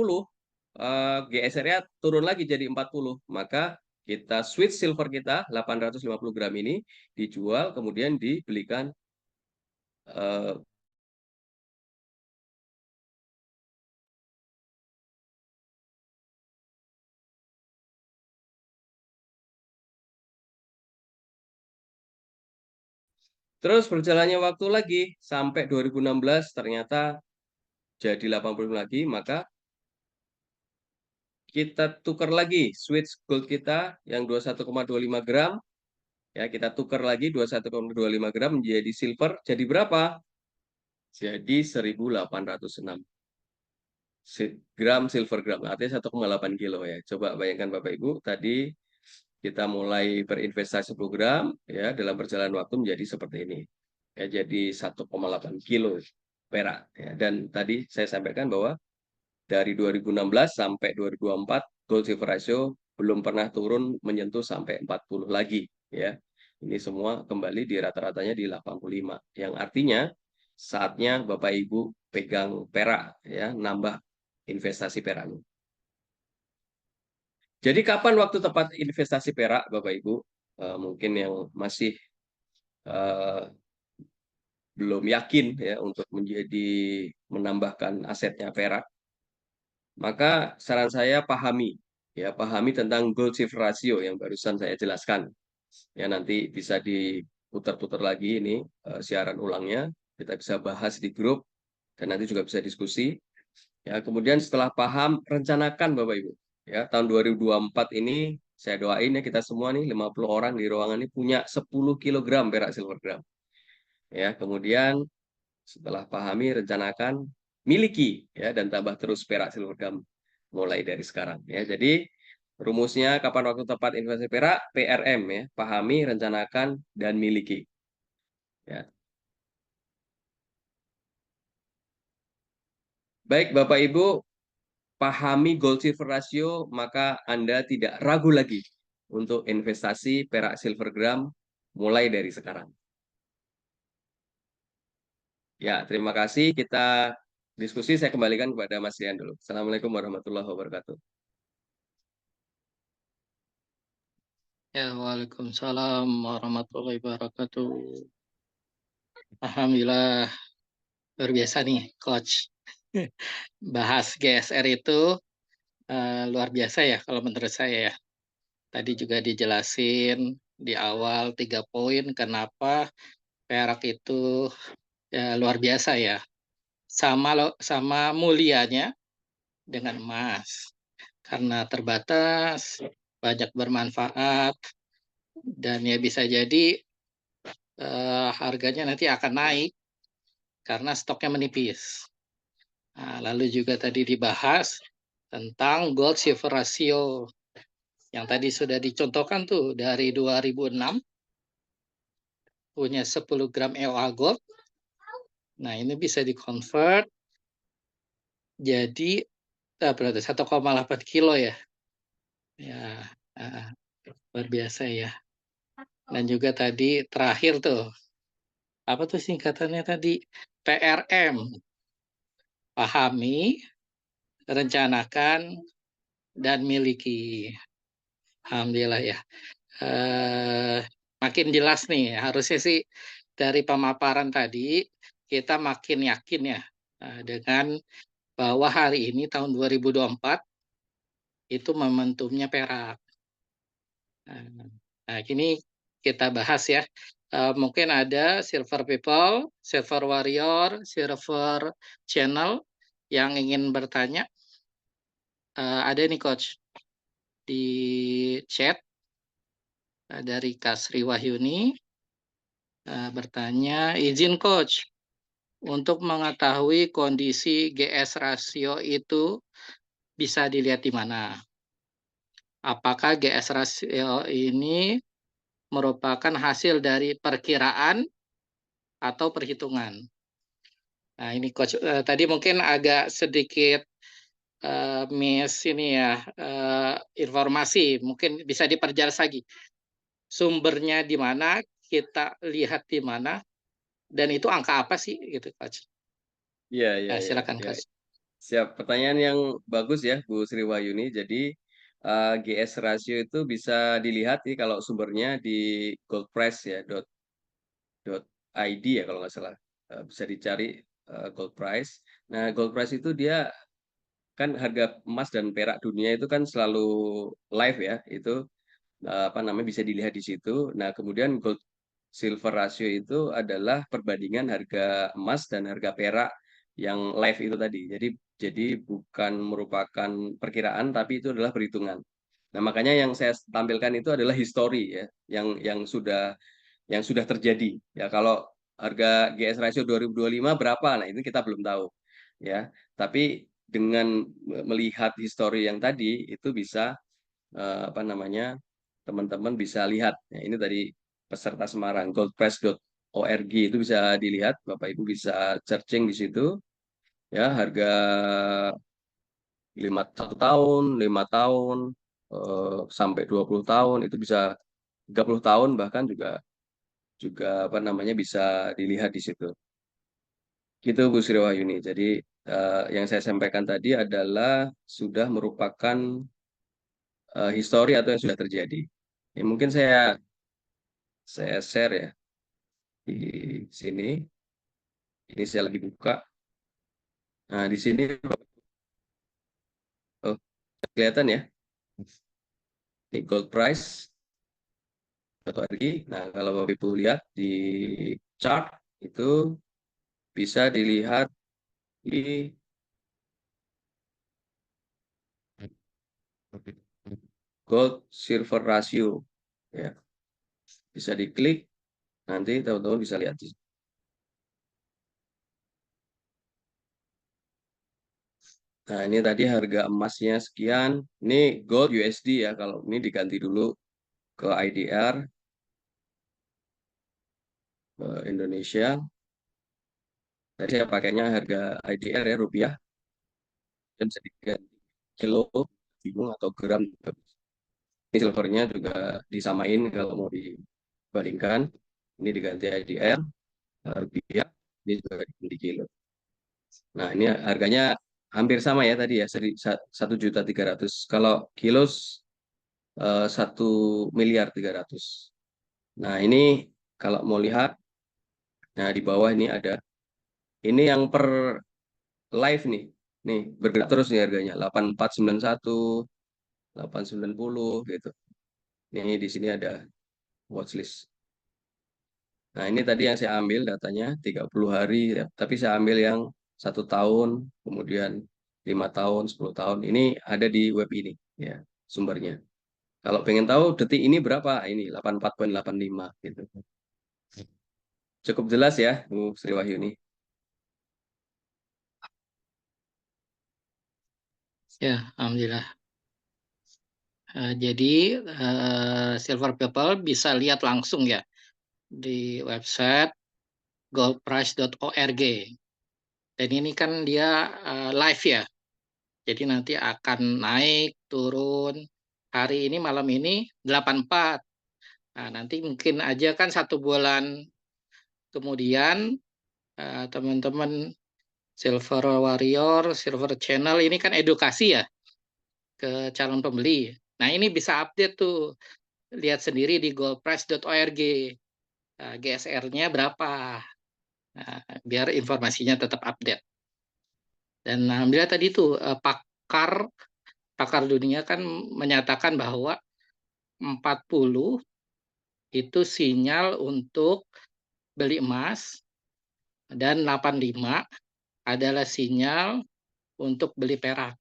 GSR-nya turun lagi jadi 40. Maka kita switch silver kita 850 gram ini dijual kemudian dibelikan terus berjalannya waktu lagi sampai 2016 ternyata jadi 80 lagi, maka kita tukar lagi switch gold kita yang 21,25 gram, ya kita tukar lagi 21,25 gram menjadi silver, jadi berapa? Jadi 1.806 gram silver gram, artinya 1,8 kilo ya. Coba bayangkan Bapak Ibu, tadi kita mulai berinvestasi program ya dalam perjalanan waktu menjadi seperti ini. Ya, jadi 1,8 kilo perak ya. Dan tadi saya sampaikan bahwa dari 2016 sampai 2024 gold silver ratio belum pernah turun menyentuh sampai 40 lagi ya. Ini semua kembali di rata-ratanya di 85 yang artinya saatnya Bapak Ibu pegang perak ya, nambah investasi peraknya. Jadi kapan waktu tepat investasi perak Bapak Ibu? Mungkin yang masih belum yakin ya untuk menambahkan asetnya perak, maka saran saya pahami tentang gold silver ratio yang barusan saya jelaskan. Ya nanti bisa diputar-putar lagi ini siaran ulangnya, kita bisa bahas di grup dan nanti juga bisa diskusi. Ya, kemudian setelah paham, rencanakan Bapak Ibu. Ya, tahun 2024 ini saya doain ya kita semua nih 50 orang di ruangan ini punya 10 kg perak silver gram. Ya, kemudian setelah pahami, rencanakan, miliki ya dan tambah terus perak silver gram mulai dari sekarang ya. Jadi rumusnya kapan waktu tepat investasi perak? PRM ya, pahami, rencanakan dan miliki. Ya. Baik Bapak Ibu, pahami gold silver ratio, maka Anda tidak ragu lagi untuk investasi perak silver gram mulai dari sekarang. Ya, terima kasih. Kita diskusi, saya kembalikan kepada Mas Rian dulu. Assalamualaikum warahmatullahi wabarakatuh. Ya, waalaikumsalam warahmatullahi wabarakatuh. Alhamdulillah, luar biasa nih, Coach. Bahas GSR itu luar biasa ya, kalau menurut saya ya. Tadi juga dijelasin di awal 3 poin kenapa perak itu ya, luar biasa ya. Sama mulianya dengan emas. Karena terbatas, banyak bermanfaat, dan ya bisa jadi harganya nanti akan naik karena stoknya menipis. Nah, lalu juga tadi dibahas tentang gold silver ratio yang tadi sudah dicontohkan tuh dari 2006 punya 10 gram EOA gold. Nah, ini bisa dikonvert jadi berarti 1,8 kilo ya. Ya, luar biasa ya. Dan juga tadi terakhir tuh, apa tuh singkatannya tadi? PRM. Pahami, rencanakan, dan miliki. Alhamdulillah ya. Makin jelas nih, harusnya sih dari pemaparan tadi, kita makin yakin ya dengan bahwa hari ini tahun 2024 itu momentumnya perak. Nah, ini kita bahas ya. Mungkin ada silver people, silver warrior, silver channel yang ingin bertanya. Ada nih Coach di chat dari Kasri Wahyuni bertanya, izin Coach untuk mengetahui kondisi GS rasio itu bisa dilihat di mana? Apakah GS rasio ini merupakan hasil dari perkiraan atau perhitungan? Nah, ini Coach tadi mungkin agak sedikit Miss ini ya, informasi mungkin bisa diperjelas lagi. Sumbernya di mana, kita lihat di mana, dan itu angka apa sih gitu, Coach? Iya, iya, iya. Silakan, Ya, Coach. siap. Pertanyaan yang bagus ya, Bu Sri Wahyuni. Jadi, GS ratio itu bisa dilihat nih kalau sumbernya di goldprice ya, .id ya kalau nggak salah. Bisa dicari gold price. Nah, gold price itu dia kan harga emas dan perak dunia itu kan selalu live ya. Itu apa namanya bisa dilihat di situ. Nah, kemudian gold silver ratio itu adalah perbandingan harga emas dan harga perak yang live itu tadi. Jadi bukan merupakan perkiraan tapi itu adalah perhitungan. Nah, makanya yang saya tampilkan itu adalah histori ya, yang sudah terjadi. Ya, kalau harga GS ratio 2025 berapa? Nah, ini kita belum tahu. Ya, tapi dengan melihat histori yang tadi itu bisa apa namanya teman-teman bisa lihat. Ya, ini tadi peserta Semarang goldprice.org itu bisa dilihat, Bapak Ibu bisa searching di situ. Ya, harga 1 tahun, 5 tahun, sampai 20 tahun itu bisa 30 tahun bahkan juga juga apa namanya bisa dilihat di situ. Gitu Bu Sri Wahyuni. Jadi yang saya sampaikan tadi adalah sudah merupakan histori atau yang sudah terjadi. Ya, mungkin saya share ya di sini. Ini saya lagi buka. Nah, di sini oh, kelihatan ya. Ini gold price atau RG. Nah, kalau Bapak Ibu lihat di chart itu bisa dilihat di gold silver ratio ya. Bisa diklik nanti teman-teman bisa lihat di sini. Nah, ini tadi harga emasnya sekian. Ini gold USD ya. Kalau ini diganti dulu ke IDR Indonesia. Tadi saya pakainya harga IDR ya rupiah. Dan bisa diganti kilo, bingung atau gram. Ini silvernya juga disamain kalau mau dibandingkan. Ini diganti IDR rupiah. Ini juga diganti kilo. Nah, ini harganya hampir sama ya tadi ya, 1.300.000. Kalau kilos 1.300.000. Nah, ini kalau mau lihat, nah di bawah ini ada, ini yang per live nih, bergerak terus nih harganya, 8491, 890 gitu. Ini di sini ada watchlist. Nah, ini tadi yang saya ambil datanya 30 hari, ya. Tapi saya ambil yang 1 tahun, kemudian 5 tahun, 10 tahun. Ini ada di web ini, ya sumbernya. Kalau pengen tahu detik ini berapa? Ini 84,85 gitu. Cukup jelas ya, Bu Sri Wahyuni. Ya, alhamdulillah. Jadi Silver People bisa lihat langsung ya di website goldprice.org. Dan ini kan dia live ya. Jadi nanti akan naik, turun. Hari ini, malam ini 84. Nah, nanti mungkin aja kan 1 bulan kemudian teman-teman Silver Warrior, Silver Channel ini kan edukasi ya ke calon pembeli. Nah, ini bisa update tuh. Lihat sendiri di goldprice.org. GSR-nya berapa. Nah, biar informasinya tetap update. Dan alhamdulillah tadi tuh pakar dunia kan menyatakan bahwa 40 itu sinyal untuk beli emas dan 85 adalah sinyal untuk beli perak.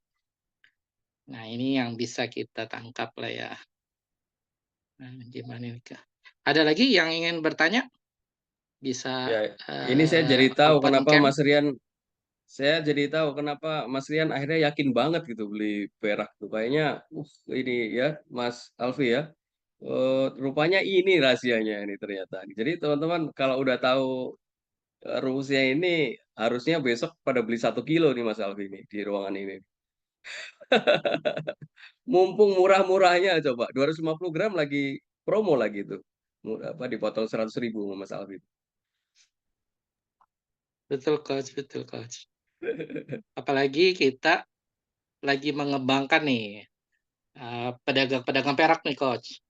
Nah, ini yang bisa kita tangkap lah ya. Nah, gimana ini? Ada lagi yang ingin bertanya? Bisa Ya, ini saya jadi tahu open kenapa cam. Mas Rian, akhirnya yakin banget gitu beli perak tuh. Kayaknya, ini ya, Mas Alfi ya. Rupanya ini rahasianya ini ternyata. Jadi teman-teman kalau udah tahu rumusnya ini, harusnya besok pada beli 1 kilo nih Mas Alfi ini di ruangan ini. Mumpung murah-murahnya coba 250 gram lagi promo lagi tuh. Apa dipotong 100.000 sama Mas Alvin. Betul coach, betul coach. Apalagi kita lagi mengembangkan nih pedagang-pedagang perak nih coach.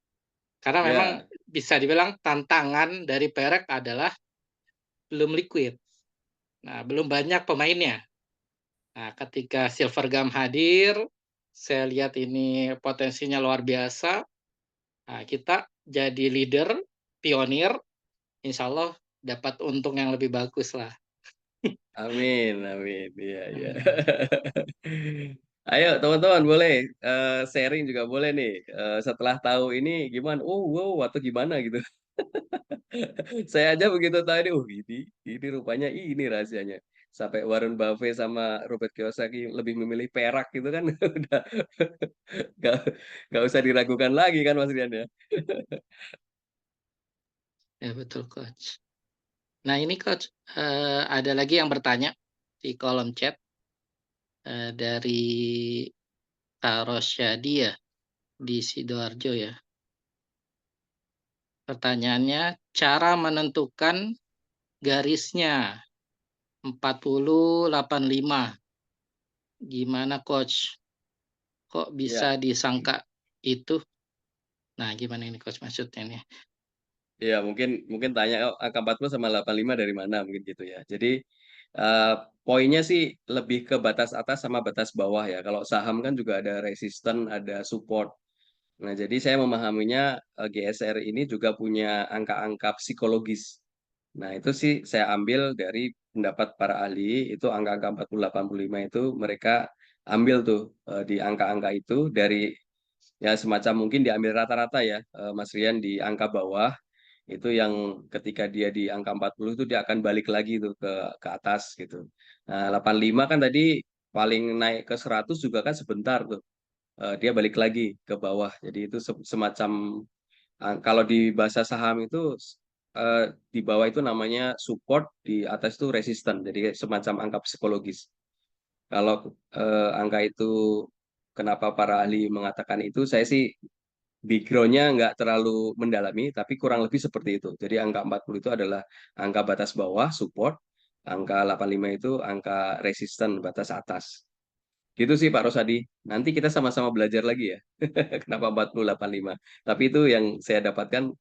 Karena memang Ya, bisa dibilang tantangan dari perak adalah belum liquid. Nah, belum banyak pemainnya. Nah, ketika Silver Gum hadir, saya lihat ini potensinya luar biasa. Nah, kita jadi leader, pionir, insya Allah dapat untung yang lebih bagus lah. amin, amin. Iya, iya. Amin. Ayo teman-teman boleh sharing juga boleh nih. Setelah tahu ini gimana? Oh, wow, atau gimana gitu. Saya aja begitu tadi, oh ini rupanya ini rahasianya. Sampai Warren Buffett sama Robert Kiyosaki lebih memilih perak gitu kan, udah nggak nggak usah diragukan lagi kan Mas Rian ya. Ya, betul coach. Nah, ini coach, ada lagi yang bertanya di kolom chat dari Kak Rosyadi ya, di Sidoarjo ya. Pertanyaannya, cara menentukan garisnya 40-85. Gimana coach? Kok bisa Ya, disangka itu? Nah, gimana ini coach maksudnya nih? ya mungkin mungkin tanya oh, angka 40 sama 85 dari mana mungkin gitu ya. Jadi eh, poinnya sih lebih ke batas atas sama batas bawah ya. Kalau saham kan juga ada resisten, ada support. Nah, jadi saya memahaminya GSR ini juga punya angka-angka psikologis. Nah, itu sih saya ambil dari pendapat para ahli, itu angka-angka 40-85 itu mereka ambil tuh di angka-angka itu dari ya semacam mungkin diambil rata-rata ya, Mas Rian di angka bawah, itu yang ketika dia di angka 40 itu dia akan balik lagi tuh ke atas gitu. Nah, 85 kan tadi paling naik ke 100 juga kan sebentar tuh. Dia balik lagi ke bawah. Jadi itu semacam kalau di bahasa saham itu eh, di bawah itu namanya support, di atas itu resisten. Jadi kayak semacam angka psikologis. Kalau angka itu kenapa para ahli mengatakan itu, saya sih background-nya nggak terlalu mendalami, tapi kurang lebih seperti itu. Jadi angka 40 itu adalah angka batas bawah, support. Angka 85 itu angka resisten, batas atas. Gitu sih Pak Rosadi. Nanti kita sama-sama belajar lagi ya. Kenapa 4085. Tapi itu yang saya dapatkan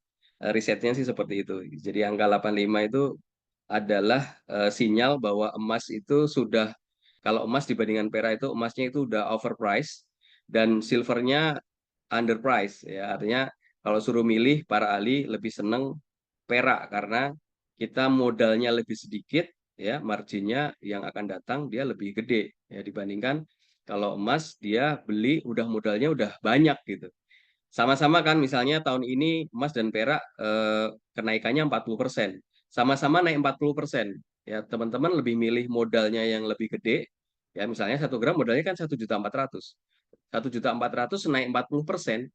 risetnya sih seperti itu. Jadi angka 85 itu adalah sinyal bahwa emas itu sudah kalau emas dibandingkan perak itu emasnya itu udah overpriced dan silvernya underpriced ya. Artinya kalau suruh milih para ahli lebih seneng perak karena kita modalnya lebih sedikit ya, marginnya yang akan datang dia lebih gede ya dibandingkan kalau emas dia beli udah modalnya udah banyak gitu. Sama-sama kan misalnya tahun ini emas dan perak kenaikannya 40%. Sama-sama naik 40%. Ya, teman-teman lebih milih modalnya yang lebih gede. Ya, misalnya 1 gram modalnya kan 1.400.000. 1.400.000 naik 40%,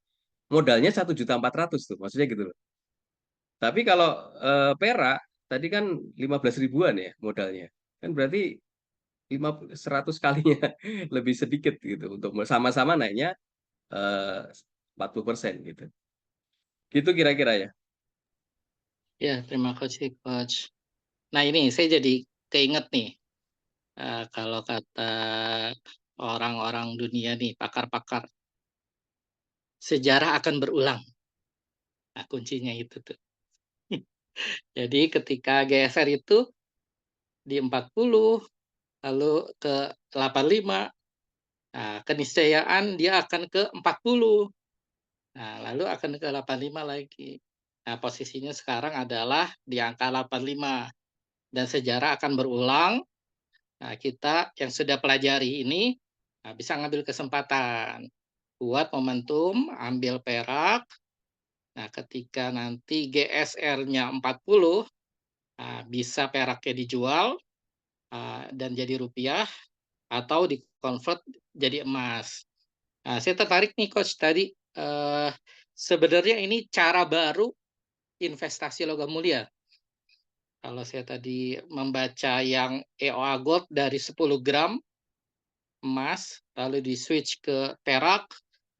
modalnya 1.400.000 tuh. Maksudnya gitu loh. Tapi kalau perak tadi kan 15 ribuan ya modalnya. Kan berarti 100 kalinya lebih sedikit gitu untuk sama-sama naiknya 40% gitu. Gitu kira-kira ya. Ya, terima kasih coach. Nah, ini saya jadi keinget nih, kalau kata orang-orang dunia nih, pakar-pakar, sejarah akan berulang. Nah, kuncinya itu tuh. Jadi ketika geser itu di 40, lalu ke 85, nah, keniscayaan dia akan ke 40, nah, lalu akan ke 85 lagi. Nah, posisinya sekarang adalah di angka 85, dan sejarah akan berulang. Nah, kita yang sudah pelajari ini bisa ngambil kesempatan buat momentum, ambil perak. Nah, ketika nanti GSR-nya 40, bisa peraknya dijual dan jadi rupiah atau di-convert jadi emas. Nah, saya tertarik nih coach tadi, sebenarnya ini cara baru investasi logam mulia. Kalau saya tadi membaca yang EOA Gold dari 10 gram, emas, lalu di switch ke perak,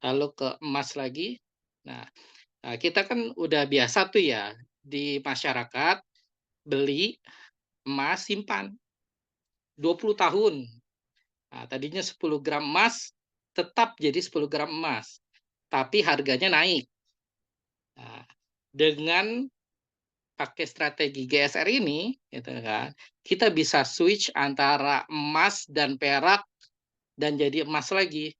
lalu ke emas lagi. Nah, kita kan udah biasa tuh ya di masyarakat beli emas simpan 20 tahun. Nah, tadinya 10 gram emas tetap jadi 10 gram emas, tapi harganya naik. Nah, dengan pakai strategi GSR ini, gitu kan, kita bisa switch antara emas dan perak dan jadi emas lagi.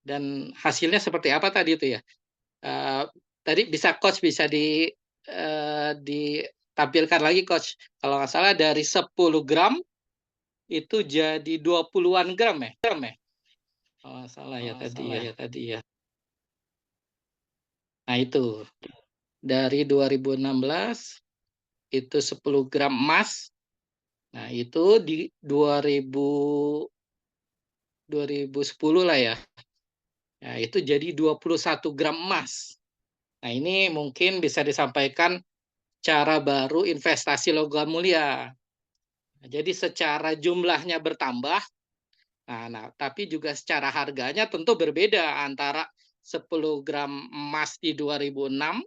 Dan hasilnya seperti apa tadi itu ya? Tadi Coach bisa ditampilkan lagi Coach. Kalau nggak salah dari 10 gram itu jadi 20-an gram ya? Kalau nggak salah ya tadi ya. Nah itu dari 2016 itu 10 gram emas. Nah itu di 2010 lah ya. Nah itu jadi 21 gram emas. Nah ini mungkin bisa disampaikan cara baru investasi logam mulia. Nah, jadi secara jumlahnya bertambah, tapi juga secara harganya tentu berbeda antara 10 gram emas di 2006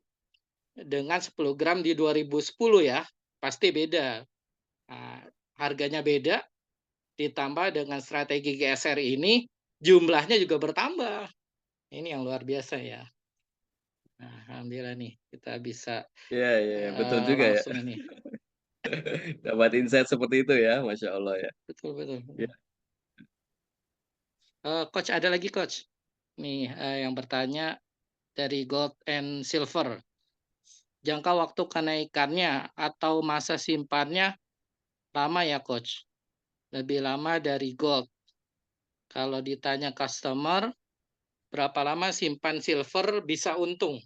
dengan 10 gram di 2010 ya, pasti beda. Nah, harganya beda, ditambah dengan strategi GSR ini, jumlahnya juga bertambah. Ini yang luar biasa ya. Nah, alhamdulillah nih kita bisa Iya, betul juga ya. langsung ini. Dapat insight seperti itu ya, Masya Allah ya. Betul. Ya. Coach, ada lagi Coach. Nih yang bertanya dari gold and silver. Jangka waktu kenaikannya atau masa simpannya lama ya Coach? Lebih lama dari gold. Kalau ditanya customer, berapa lama simpan silver bisa untung?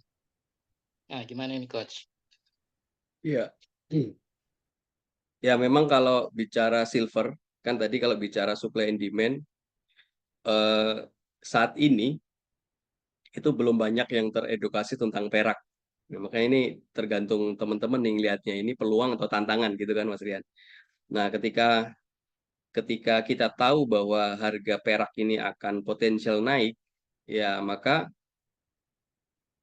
Nah, gimana nih Coach? Iya. Ya memang kalau bicara silver, kan tadi kalau bicara supply and demand, saat ini itu belum banyak yang teredukasi tentang perak. Nah, makanya ini tergantung teman-teman yang lihatnya ini peluang atau tantangan gitu kan Mas Rian. Nah, ketika kita tahu bahwa harga perak ini akan potensial naik, ya maka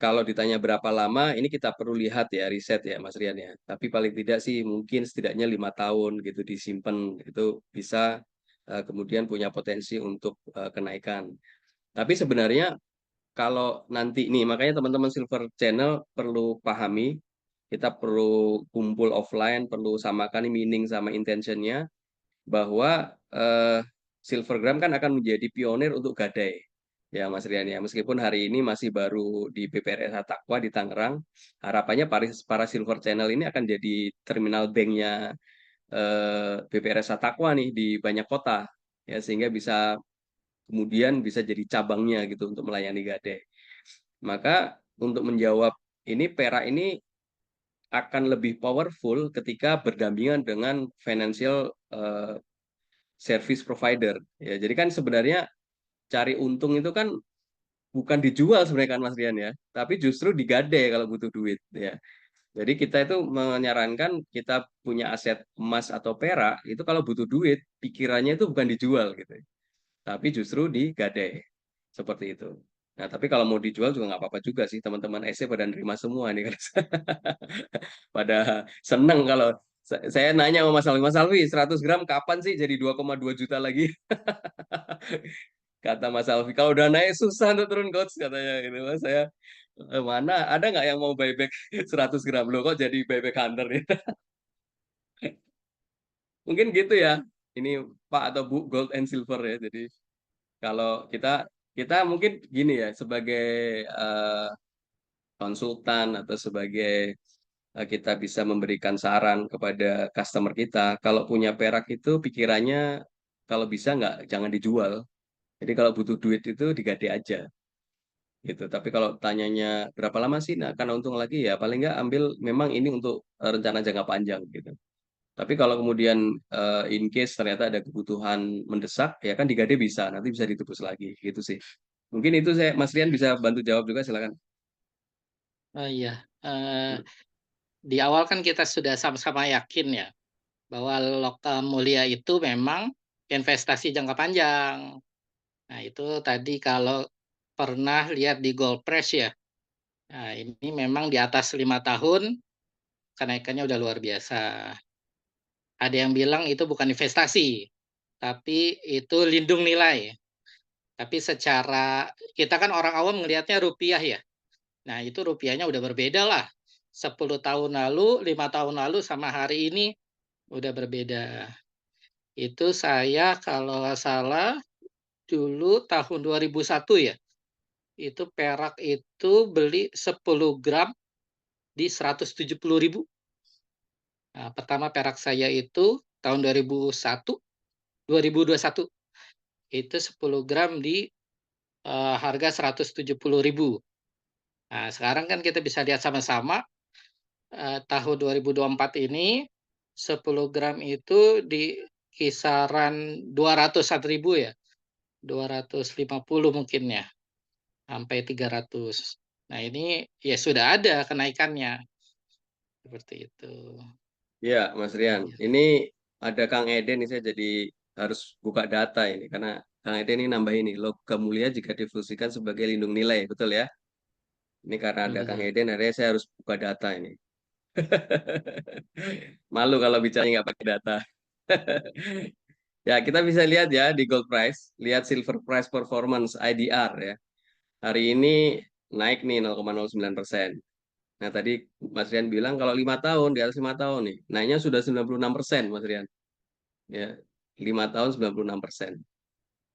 kalau ditanya berapa lama, ini kita perlu lihat ya riset ya Mas Rian ya. Tapi paling tidak sih mungkin setidaknya 5 tahun gitu disimpan itu bisa kemudian punya potensi untuk kenaikan. Tapi sebenarnya kalau nanti nih makanya teman-teman Silver Channel perlu pahami, kita perlu kumpul offline, perlu samakan meaning sama intentionnya bahwa Silvergram kan akan menjadi pionir untuk gadai. Ya Mas Rian ya, meskipun hari ini masih baru di BPRS Takwa di Tangerang, harapannya para Silver Channel ini akan jadi terminal banknya BPRS Takwa nih di banyak kota, ya sehingga bisa kemudian bisa jadi cabangnya gitu untuk melayani gadai. Maka untuk menjawab ini Perak ini akan lebih powerful ketika berdampingan dengan financial service provider. Ya, jadi kan sebenarnya cari untung itu kan bukan dijual sebenarnya kan Mas Rian ya, tapi justru digade kalau butuh duit ya. Jadi kita itu menyarankan kita punya aset emas atau perak itu kalau butuh duit pikirannya itu bukan dijual gitu, tapi justru digade seperti itu. Nah tapi kalau mau dijual juga nggak apa-apa juga sih teman-teman SC pada nerima semua nih kan. Pada seneng kalau saya nanya sama Mas Alwi 100 gram kapan sih jadi 2,2 juta lagi? Kata Mas Alfi, kalau udah naik susah untuk turun coach katanya gitu. Mas saya mana ada nggak yang mau buyback 100 gram lo kok jadi buyback hunter ya? Mungkin gitu ya. Ini Pak atau Bu gold and silver ya. Jadi kalau kita kita mungkin gini ya sebagai eh, konsultan atau sebagai kita bisa memberikan saran kepada customer kita. Kalau punya perak itu pikirannya kalau bisa nggak jangan dijual. Jadi kalau butuh duit itu digade aja gitu. Tapi kalau tanyanya berapa lama sih nah, karena untung lagi ya paling nggak ambil memang ini untuk rencana jangka panjang gitu. Tapi kalau kemudian in case ternyata ada kebutuhan mendesak ya kan digade bisa nanti bisa ditebus lagi gitu sih. Mungkin itu saya Mas Rian bisa bantu jawab juga silakan. Oh iya, di awal kan kita sudah sama-sama yakin ya bahwa logam mulia itu memang investasi jangka panjang. Nah, itu tadi kalau pernah lihat di Gold Press ya. Nah, ini memang di atas 5 tahun kenaikannya udah luar biasa. Ada yang bilang itu bukan investasi, tapi itu lindung nilai. Tapi secara kita kan orang awam melihatnya rupiah ya. Nah, itu rupiahnya udah berbeda lah. 10 tahun lalu, 5 tahun lalu sama hari ini udah berbeda. Itu saya kalau nggak salah dulu tahun 2001 ya. Itu perak itu beli 10 gram di 170.000. Nah, pertama perak saya itu tahun 2021 itu 10 gram di harga 170.000. Nah, sekarang kan kita bisa lihat sama-sama tahun 2024 ini 10 gram itu di kisaran 200-an ribu ya. 250 mungkin ya. Sampai 300. Nah, ini ya sudah ada kenaikannya. Seperti itu. Ya, Mas Rian. Iya. Ini ada Kang Eden, ini saya jadi harus buka data ini karena Kang Eden ini nambah ini logam mulia jika difungsikan sebagai lindung nilai, betul ya? Ini karena ada Kang Betul. Eden, akhirnya saya harus buka data ini. Malu kalau bicara nggak pakai data. Ya, kita bisa lihat ya di gold price, lihat silver price performance IDR ya. Hari ini naik nih 0,09%. Nah, tadi Mas Rian bilang kalau 5 tahun, di atas 5 tahun nih, naiknya sudah 96%, Mas Rian. Ya, 5 tahun 96%.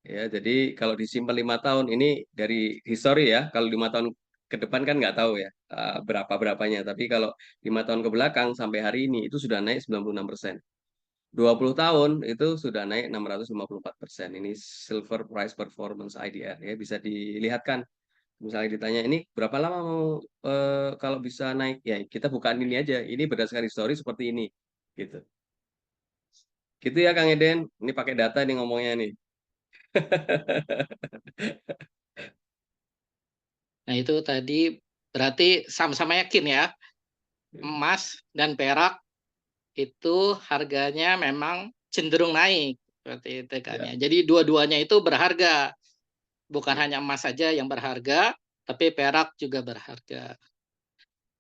Ya, jadi kalau disimpan 5 tahun, ini dari histori ya, kalau 5 tahun ke depan kan nggak tahu ya berapa-berapanya. Tapi kalau 5 tahun ke belakang sampai hari ini, itu sudah naik 96%. 20 tahun itu sudah naik 654%. Ini silver price performance IDR ya, bisa dilihatkan. Misalnya ditanya ini berapa lama mau kalau bisa naik ya, kita bukaan ini aja. Ini berdasarkan histori seperti ini gitu. Gitu ya Kang Eden. Ini pakai data nih ngomongnya nih. Nah, itu tadi berarti sama-sama yakin ya, emas dan perak itu harganya memang cenderung naik. Seperti itu kan Ya, ya. Jadi dua-duanya itu berharga. Bukan ya. hanya emas saja yang berharga, tapi perak juga berharga.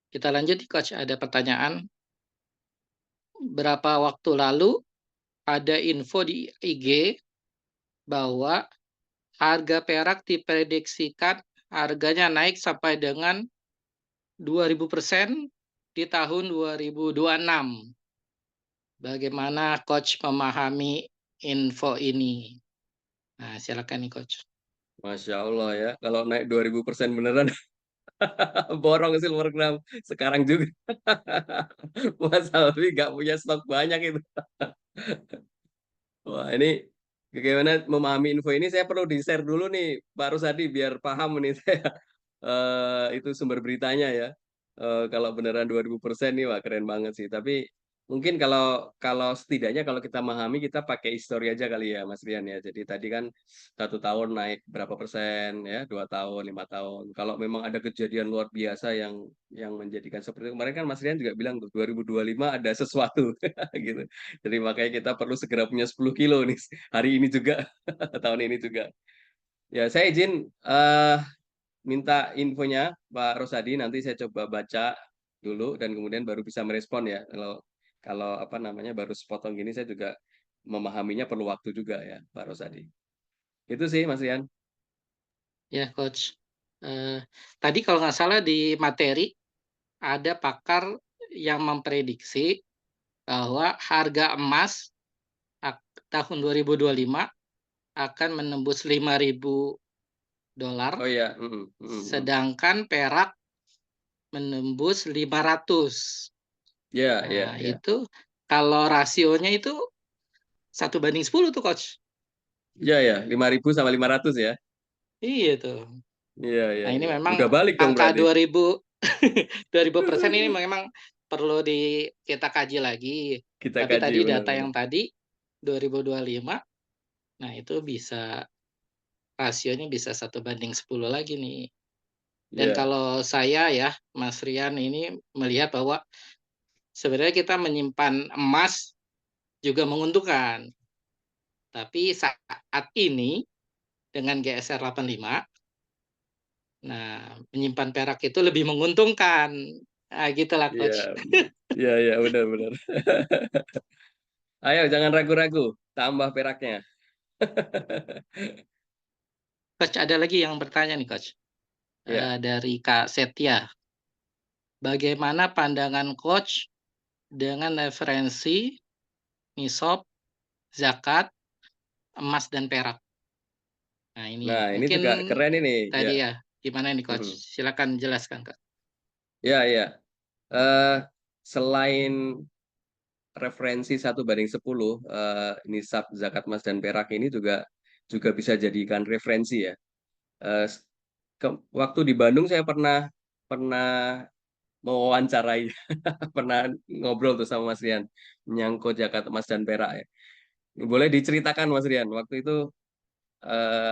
Kita lanjut, Coach. Ada pertanyaan. Berapa waktu lalu ada info di IG bahwa harga perak diprediksikan harganya naik sampai dengan 2000% di tahun 2026. Bagaimana Coach memahami info ini? Nah, silakan nih Coach. Masya Allah ya. Kalau naik 2000% beneran borong silver gram sekarang juga. Mas Alfi nggak punya stok banyak itu. Wah, ini bagaimana memahami info ini saya perlu di-share dulu nih Pak Rusadi biar paham nih saya itu sumber beritanya ya. Kalau beneran 2000% nih wah keren banget sih. Tapi mungkin kalau kalau setidaknya kalau kita memahami kita pakai histori aja kali ya Mas Rian ya. Jadi tadi kan 1 tahun naik berapa persen ya, 2 tahun, 5 tahun. Kalau memang ada kejadian luar biasa yang menjadikan seperti itu. Kemarin kan Mas Rian juga bilang tuh 2025 ada sesuatu gitu. Jadi makanya kita perlu segera punya 10 kilo nih hari ini juga tahun ini juga. Ya saya izin minta infonya Pak Rosadi, nanti saya coba baca dulu dan kemudian baru bisa merespon ya. Kalau kalau apa namanya baru sepotong gini saya juga memahaminya perlu waktu juga ya Pak Rosadi. Itu sih Mas Rian. Ya, Coach. Tadi kalau nggak salah di materi ada pakar yang memprediksi bahwa harga emas tahun 2025 akan menembus 5.000 dolar, Oh ya, mm, mm, mm. sedangkan perak menembus 500. Ya, ya, Nah, ya. itu kalau rasionya itu 1:10 tuh, Coach. Ya, ya, 5.000 sama 500 ya. Iya tuh. Iya, iya, Nah, ini iya. memang Udah balik dong angka berarti. 2000% ini memang perlu kita kaji lagi. Kita Tapi kaji tadi data benar-benar. yang tadi 2025, nah itu bisa rasionya bisa 1:10 lagi nih. Dan Ya, kalau saya ya, Mas Rian ini melihat bahwa sebenarnya kita menyimpan emas juga menguntungkan. Tapi saat ini dengan GSR 85. Nah, menyimpan perak itu lebih menguntungkan. Nah, gitulah Coach. Iya, benar-benar. Ayo, jangan ragu-ragu, tambah peraknya. Coach, ada lagi yang bertanya nih Coach. Ya. Dari Kak Setia. Bagaimana pandangan Coach dengan referensi nisab, zakat, emas dan perak? Nah, ini Nah, ini juga mungkin keren ini. Ya. tadi ya, gimana nih Coach? Mhm. Silakan jelaskan Kak. Ya. Selain referensi 1/10, nisab, zakat emas dan perak ini juga bisa jadikan referensi ya. Eh, Waktu di Bandung saya pernah pernah mewawancarai, pernah ngobrol tuh sama Mas Rian menyangkut zakat emas dan perak ya. Boleh diceritakan Mas Rian, waktu itu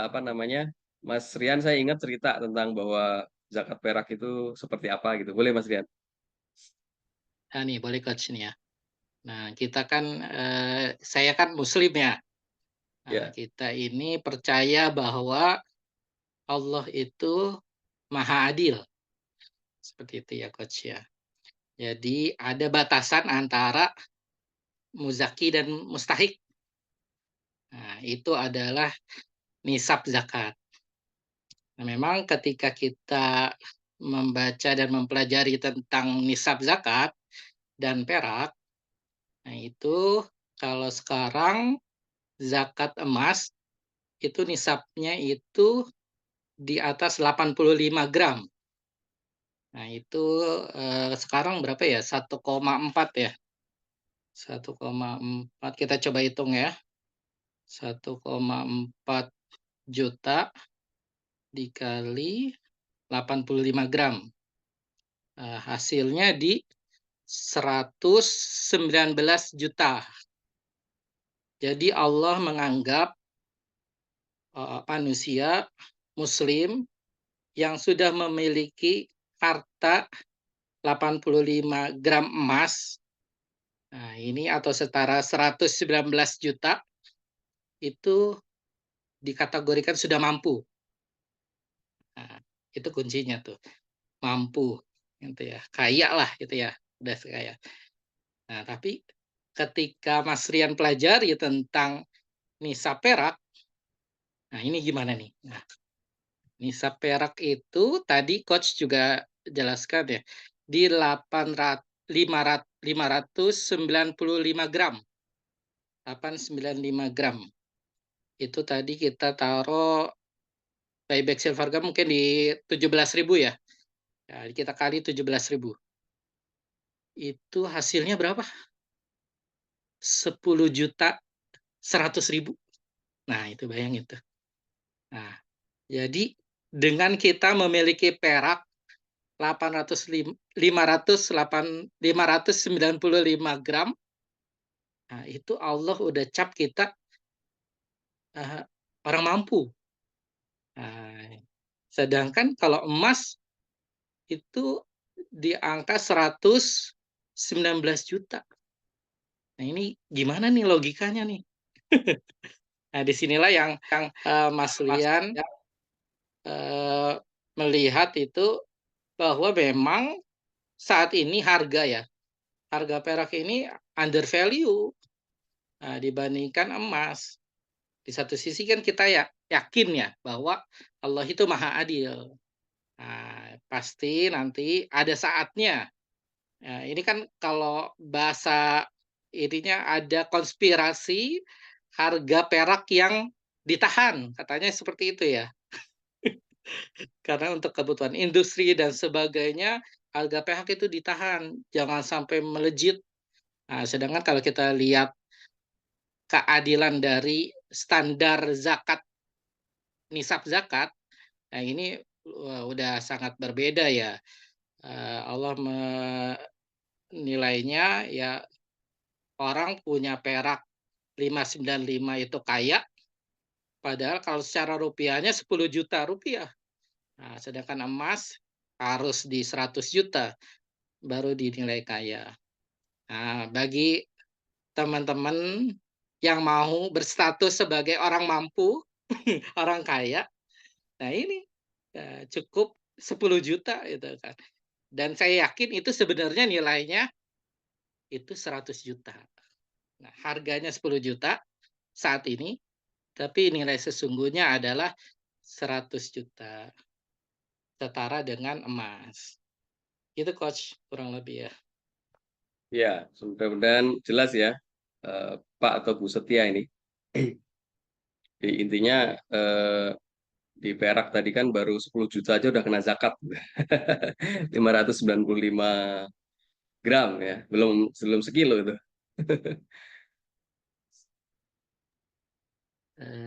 apa namanya, Mas Rian saya ingat cerita tentang bahwa zakat perak itu seperti apa gitu. Boleh Mas Rian? Nah, nih boleh Coach nih ya. Nah, kita kan saya kan Muslim ya. Nah, Ya. kita ini percaya bahwa Allah itu Maha Adil. Seperti itu ya Coach ya. Jadi ada batasan antara muzaki dan mustahik. Nah, itu adalah nisab zakat. Nah, memang ketika kita membaca dan mempelajari tentang nisab zakat dan perak, nah itu kalau sekarang zakat emas itu nisabnya itu di atas 85 gram. Nah, itu sekarang berapa ya? 1,4 ya. 1,4 kita coba hitung ya. 1,4 juta dikali 85 gram. Hasilnya di 119 juta. Jadi Allah menganggap manusia muslim yang sudah memiliki harta 85 gram emas, nah ini atau setara 119 juta, itu dikategorikan sudah mampu. Nah, itu kuncinya tuh, mampu, gitu ya, kaya lah gitu ya, udah kaya. Nah, tapi ketika Mas Rian pelajari tentang nisab perak, nah ini gimana nih? Nah, nisab perak itu tadi Coach juga jelaskan ya, di 595 gram. 895 gram. Itu tadi kita taruh buyback silver gum mungkin di 17.000 ya. Nah, kita kali 17.000. Itu hasilnya berapa? 10.100.000. Nah, itu bayangin tuh. Nah, jadi dengan kita memiliki perak 595 gram, nah itu Allah udah cap kita orang mampu. Nah, sedangkan kalau emas itu di angka 119 juta. Nah, ini gimana nih logikanya nih? Nah, disinilah yang Mas Lian melihat itu bahwa memang saat ini harga perak ini under value dibandingkan emas. Di satu sisi kan kita yakin ya bahwa Allah itu maha adil. Nah, pasti nanti ada saatnya. Nah, ini kan kalau bahasa ininya ada konspirasi harga perak yang ditahan, katanya seperti itu ya. Karena untuk kebutuhan industri dan sebagainya, harga perak itu ditahan, jangan sampai melejit. Nah, sedangkan kalau kita lihat keadilan dari standar zakat, nisab zakat, nah ini udah sangat berbeda ya. Allah menilainya ya orang punya perak 595 itu kaya, padahal kalau secara rupiahnya 10 juta rupiah. Nah, sedangkan emas harus di 100 juta baru dinilai kaya. Nah, bagi teman-teman yang mau berstatus sebagai orang mampu, orang kaya. Nah ini cukup 10 juta itu kan. Dan saya yakin itu sebenarnya nilainya itu 100 juta. Nah, harganya 10 juta saat ini, tapi nilai sesungguhnya adalah 100 juta. Setara dengan emas. Itu Coach, kurang lebih ya. Ya, mudah-mudahan jelas ya, Pak atau Bu Setia ini. Jadi intinya di perak tadi kan baru 10 juta aja udah kena zakat. 595 gram ya, belum sekilo itu.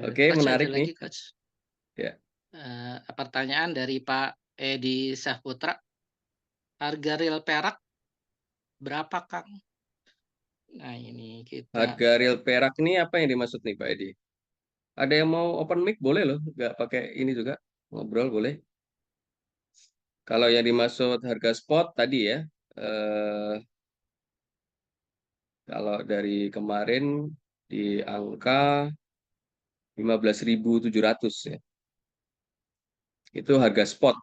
Oke, Coach, menarik ada nih. lagi Coach. Ya. Pertanyaan dari Pak Edi Saputra. Harga real perak berapa, Kang? Nah, ini kita Harga real perak ini apa yang dimaksud nih Pak Edi? Ada yang mau open mic boleh loh, nggak pakai ini juga, ngobrol boleh. Kalau yang dimaksud harga spot tadi ya, eh, kalau dari kemarin di angka 15.700 ya. Itu harga spot.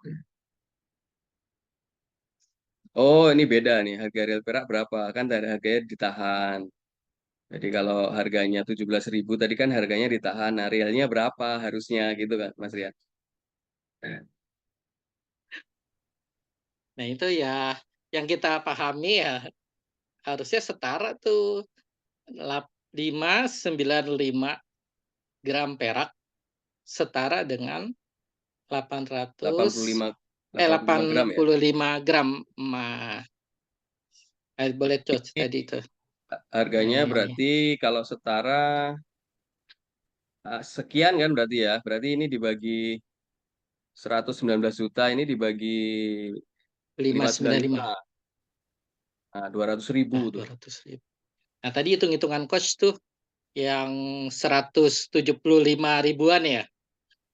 Oh, ini beda nih. Harga real perak berapa? Kan tadi harganya ditahan. Jadi kalau harganya 17.000 tadi kan harganya ditahan. Nah, realnya berapa harusnya gitu kan, Mas Rian? Nah, itu ya yang kita pahami ya harusnya setara tuh 595 gram perak setara dengan 85 gram ya. 85 gram emas. Boleh Coach tadi itu. Harganya Ini. berarti kalau setara sekian kan berarti ya. Berarti ini dibagi 119 juta ini dibagi 595. 595. Nah, 200.000 Nah, tuh. 200.000. Nah, tadi hitung-hitungan Coach tuh yang 175 ribuan ya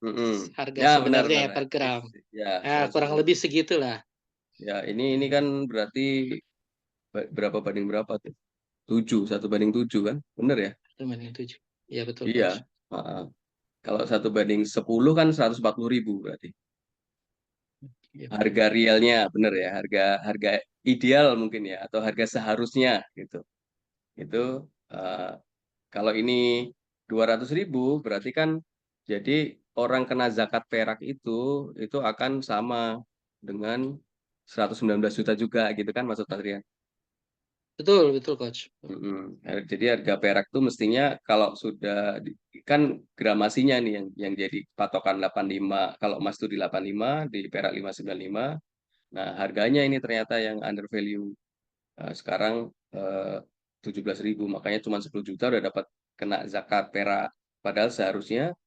Mm-mm. harga Ya, sebenarnya benar-benar. ya per gram. Ya, Nah, kurang lebih segitulah. ya, ini kan berarti berapa banding berapa tuh? 7, 1 banding 7 kan? Bener ya? 7. Iya betul Iya. Coach. Heeh. Kalau 1 banding 10 kan 140.000 berarti. Iya betul. Harga realnya bener ya, harga harga ideal mungkin ya, atau harga seharusnya gitu. Itu eh, kalau ini 200.000 berarti kan jadi orang kena zakat perak itu akan sama dengan 119 juta juga gitu kan maksud Mas Rian? Betul, betul Coach. Mm-mm. Jadi harga perak tuh mestinya kalau sudah kan gramasinya nih yang jadi patokan 85. Kalau emas itu di 85, di perak 595. Nah, harganya ini ternyata yang under value. Sekarang 17.000, makanya cuma 10 juta udah dapat kena zakat perak. Padahal seharusnya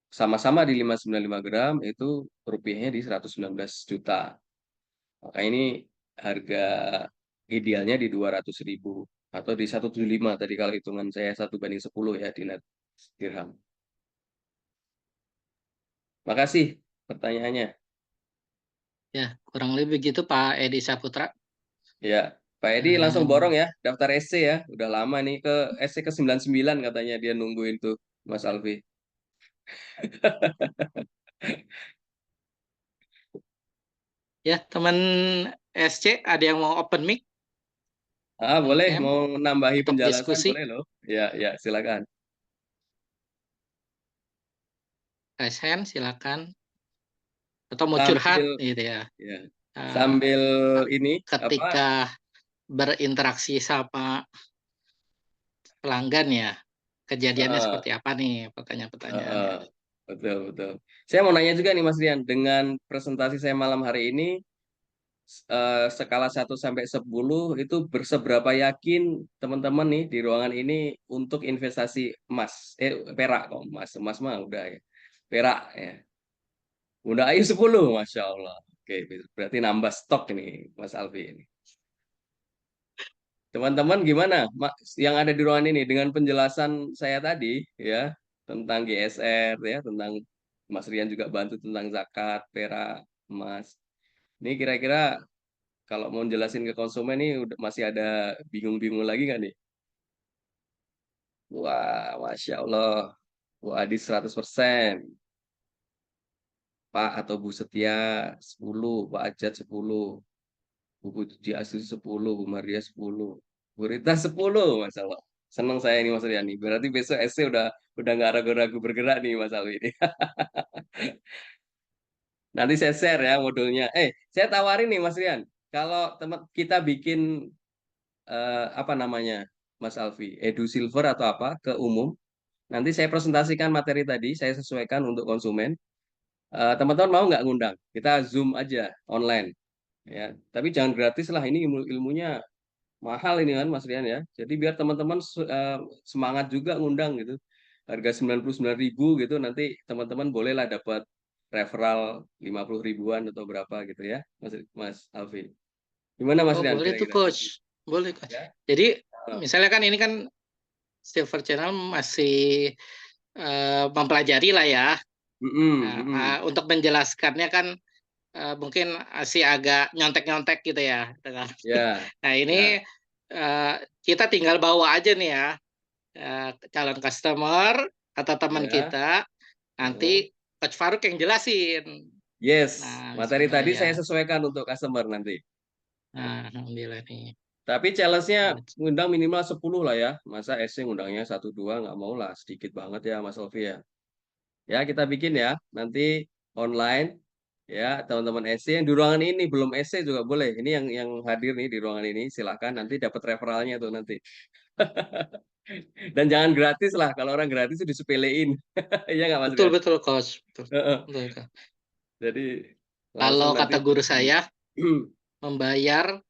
sama-sama di 595 gram itu rupiahnya di 119 juta. Maka ini harga idealnya di 200.000 atau di 175 tadi kalau hitungan saya 1 banding 10 ya di net dirham. Makasih pertanyaannya. Ya, kurang lebih begitu Pak Edi Saputra. Ya, Pak Edi langsung borong ya daftar SC ya. Udah lama nih ke SC ke 99 katanya dia nungguin tuh Mas Alfi. Ya, teman SC ada yang mau open mic Boleh mungkin mau nambahi untuk penjelasan diskusi. boleh loh. Ya, ya silakan. Raise hand silakan. Atau mau curhat Sambil gitu ya. ya, Eh, sambil ini apa? ketika berinteraksi sama pelanggan ya, kejadiannya eh, seperti apa nih pertanyaan-pertanyaannya. Heeh, betul, betul. Saya mau nanya juga nih Mas Rian, dengan presentasi saya malam hari ini, skala 1 sampai 10 itu berseberapa yakin teman-teman nih di ruangan ini untuk investasi emas, perak kok, emas mah udah ya, perak ya. Udah ayo 10, Masya Allah. Oke, berarti nambah stok ini Mas Alfi ini. Teman-teman gimana yang ada di ruangan ini dengan penjelasan saya tadi ya tentang GSR ya tentang Mas Rian juga bantu tentang zakat, perak, emas. Ini kira-kira kalau mau jelasin ke konsumen nih masih ada bingung-bingung lagi nggak nih? Wah, Masya Allah. Bu Adi 100%, Pak atau Bu Setia 10, Pak Ajat 10, Bu Puji Asih 10, Bu Maria 10, Bu Rita 10, Mas Alwi. Senang saya ini Mas Riani. Berarti besok SC udah nggak ragu-ragu bergerak nih Mas Alwi ini. Nanti saya share ya modulnya. Saya tawarin nih Mas Rian. Kalau teman kita bikin apa namanya Mas Alfi, Edu Silver atau apa ke umum. Nanti saya presentasikan materi tadi, saya sesuaikan untuk konsumen. Teman-teman mau nggak ngundang? Kita Zoom aja online, ya. Tapi jangan gratis lah. Ini ilmunya mahal ini kan, Mas Rian ya. Jadi biar teman-teman semangat juga ngundang gitu. Harga 99.000 gitu. Nanti teman-teman bolehlah dapat referral 50 ribuan atau berapa gitu ya, Mas Alfi. Gimana Mas Oh, Rian boleh tuh kira-kira? Coach. Boleh, Coach. Ya. Jadi, Oh. misalnya kan ini kan Silver Channel masih mempelajari lah ya. Untuk menjelaskannya kan mungkin masih agak nyontek-nyontek gitu ya. Ya. Nah, ini kita tinggal bawa aja nih ya. Calon customer atau teman Ya. kita, nanti Coach Faruk yang jelasin. Yes, Nah, materi misalnya tadi ya. saya sesuaikan untuk customer nanti. Nah, alhamdulillah nih. Tapi challenge-nya ngundang minimal 10 lah ya. Masa SC ngundangnya 1-2 nggak mau lah. Sedikit banget ya Mas Sofi ya. Ya kita bikin ya. Nanti online ya teman-teman SC yang di ruangan ini belum SC juga boleh. Ini yang hadir nih di ruangan ini silahkan nanti dapat referralnya tuh nanti. Dan jangan gratis lah. Kalau orang gratis itu disepelein. Iya nggak Mas Betul, Rian? betul, Coach. Betul. Heeh. Betul. Jadi Kalau langsung nanti kata guru saya, membayar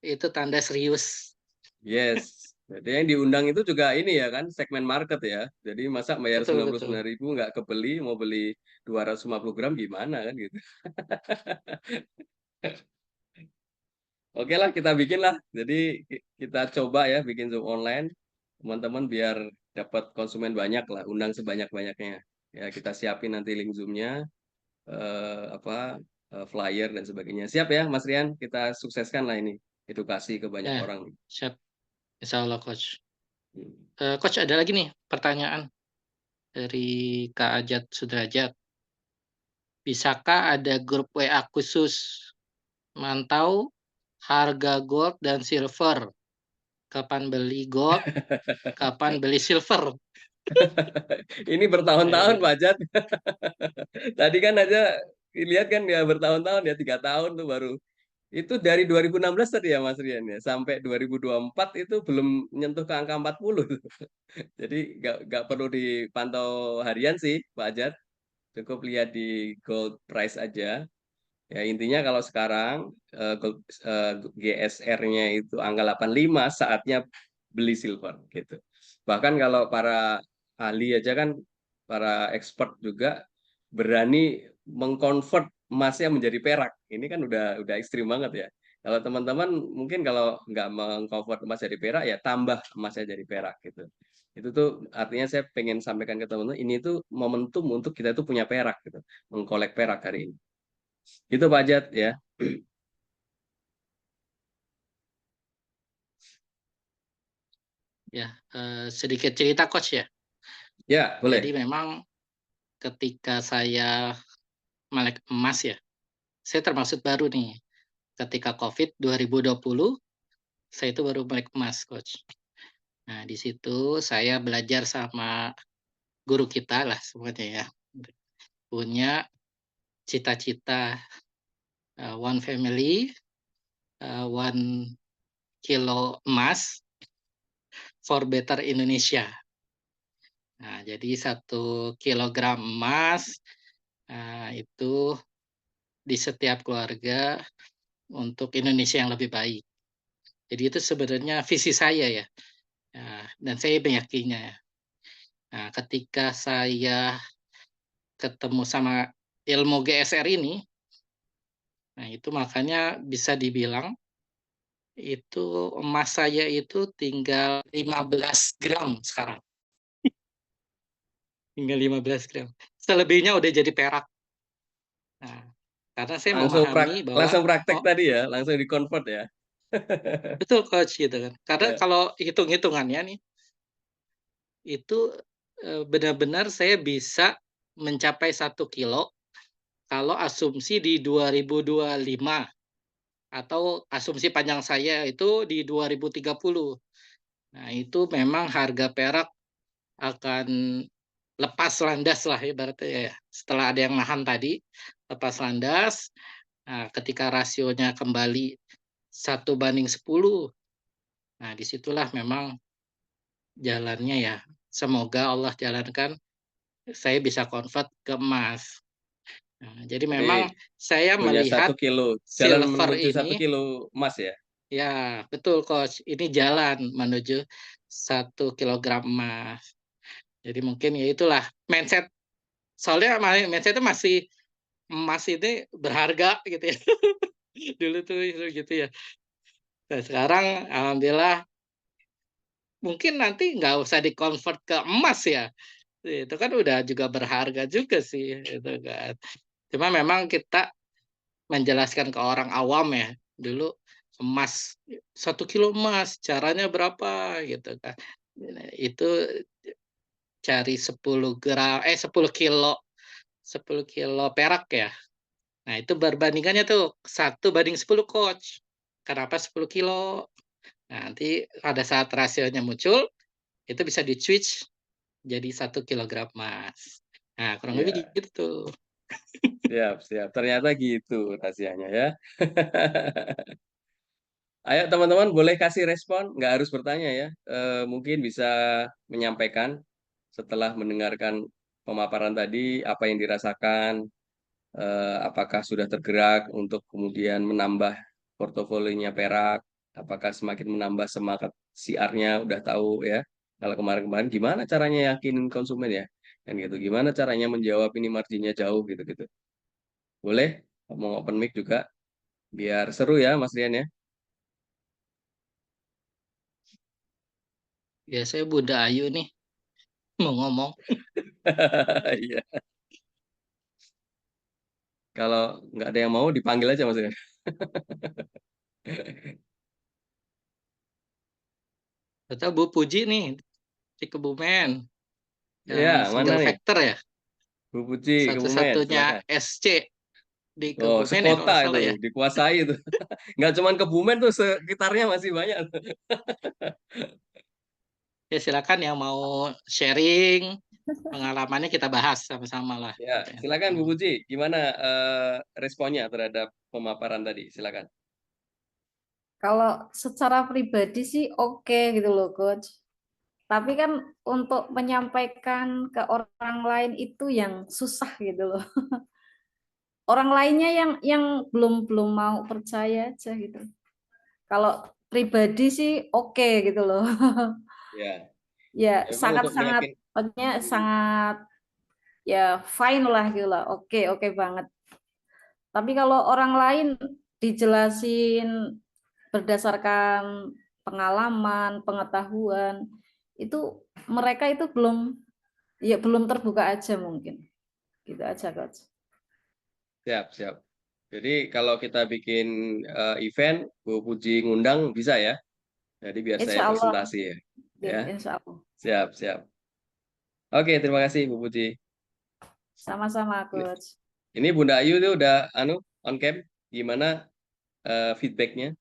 itu tanda serius. Yes. Jadi yang diundang itu juga ini ya kan segmen market ya. Jadi masa bayar Betul, 99.000 nggak kebeli, mau beli 250 gram gimana kan gitu. Oke lah kita bikin lah. Jadi kita coba ya bikin Zoom online. Teman-teman biar dapat konsumen banyak lah, undang sebanyak-banyaknya. Ya kita siapin nanti link Zoom-nya, flyer dan sebagainya. Siap ya Mas Rian, kita sukseskan lah ini edukasi ke banyak Ya, orang. siap. Insya Allah, Coach. Coach, ada lagi nih pertanyaan dari Kak Ajat Sudrajat. Bisakah ada grup WA khusus mantau harga gold dan silver? Kapan beli gold, kapan beli silver? Ini bertahun-tahun Pak Jat. Tadi kan aja lihat kan ya bertahun-tahun ya 3 tahun tuh baru. Itu dari 2016 tadi ya Mas Rian ya sampai 2024 itu belum menyentuh ke angka 40. Jadi nggak perlu dipantau harian sih Pak Jat. Cukup lihat di gold price aja. Ya intinya kalau sekarang GSR-nya itu angka 85 saatnya beli silver gitu. Bahkan kalau para ahli aja kan para expert juga berani mengkonvert emasnya menjadi perak. Ini kan udah ekstrim banget ya. Kalau teman-teman mungkin kalau nggak mengkonvert emas jadi perak ya tambah emasnya jadi perak gitu. Itu tuh artinya saya pengen sampaikan ke teman-teman ini tuh momentum untuk kita tuh punya perak gitu, mengkolek perak hari ini. Itu Pak Jat ya. Ya, sedikit cerita Coach ya. Ya, boleh. Jadi memang ketika saya melek emas ya, saya termasuk baru nih. Ketika COVID 2020, saya itu baru melek emas, Coach. Nah, di situ saya belajar sama guru kita lah semuanya ya. Punya cita-cita one family, 1 kilo emas for better Indonesia. Nah, jadi 1 kilogram emas itu di setiap keluarga untuk Indonesia yang lebih baik. Jadi itu sebenarnya visi saya ya. Dan saya meyakininya ya. Nah, ketika saya ketemu sama ilmu GSR ini, nah itu makanya bisa dibilang itu emas saya itu tinggal 15 gram sekarang. Tinggal 15 gram. Selebihnya udah jadi perak. Nah, karena saya memahami bahwa langsung praktek tadi ya, langsung di-convert ya. betul Coach gitu kan. Karena kalau hitung-hitungannya nih itu benar-benar saya bisa mencapai 1 kilo kalau asumsi di 2025 atau asumsi panjang saya itu di 2030. Nah, itu memang harga perak akan lepas landas lah ibaratnya ya. Setelah ada yang nahan tadi, lepas landas. Nah, ketika rasionya kembali 1:10, nah disitulah memang jalannya ya. Semoga Allah jalankan saya bisa convert ke emas. Nah, jadi memang Jadi saya punya 1 melihat kilo, jalan silver menuju 1 ini, kilo emas ya? ya betul Coach, ini jalan menuju 1 kilogram emas. Jadi mungkin ya itulah mindset, soalnya mindset itu masih emas ini berharga gitu ya. Dulu tuh gitu ya. Nah, sekarang alhamdulillah mungkin nanti nggak usah di-convert ke emas ya. Itu kan udah juga berharga juga sih itu kan. Cuma memang kita menjelaskan ke orang awam ya, dulu emas 1 kilo emas caranya berapa gitu kan. Nah, itu cari 10 kilo perak ya. Nah, itu perbandingannya tuh 1:10 Coach. Kenapa 10 kilo? Nah, nanti pada saat rasionya muncul, itu bisa di-switch jadi 1 kilogram emas. Nah, kurang lebih Iya, gitu tuh. siap, siap. Ternyata gitu rahasianya ya. Ayo teman-teman boleh kasih respon, nggak harus bertanya ya. Mungkin bisa menyampaikan setelah mendengarkan pemaparan tadi apa yang dirasakan, apakah sudah tergerak untuk kemudian menambah portofolionya perak, apakah semakin menambah semangat siarnya udah tahu ya. Kalau kemarin-kemarin gimana caranya yakinin konsumen ya, kan gitu. Gimana caranya menjawab ini marginnya jauh gitu-gitu. Boleh mau open mic juga biar seru ya Mas Rian ya. Ya, saya Bunda Ayu nih mau ngomong. Iya. Kalau nggak ada yang mau dipanggil aja Mas Rian. Atau Bu Puji nih di Kebumen yang Iya, mana single nih? factor ya, Bu Puji, Kebumen, satu-satunya silakan. SC di Oh, Kebumen ya kalau sekota nggak itu salah ya. dikuasai itu. Nggak cuman Kebumen tuh sekitarnya masih banyak. Ya silakan yang mau sharing pengalamannya kita bahas sama-sama lah. Ya, Gitu ya. silakan Bu Puji, gimana responnya terhadap pemaparan tadi? Silakan. Kalau secara pribadi sih oke gitu loh Coach. Tapi kan untuk menyampaikan ke orang lain itu yang susah gitu loh. Orang lainnya yang belum mau percaya aja gitu. Kalau pribadi sih oke gitu loh. Ya, Ya memang untuk sangat-sangat meyakin. maksudnya sangat ya fine lah gitu lah. Oke banget. Tapi kalau orang lain dijelasin berdasarkan pengalaman, pengetahuan, itu mereka itu belum terbuka aja mungkin. Gitu aja, Coach. Siap, siap. Jadi kalau kita bikin event, Bu Puji ngundang bisa ya. Jadi biar saya Insya Allah, presentasi ya. ya, Ya, insya Allah. siap, siap. Oke, terima kasih Bu Puji. Sama-sama, Coach. Ini Bunda Ayu tuh udah on cam. Gimana feedbacknya?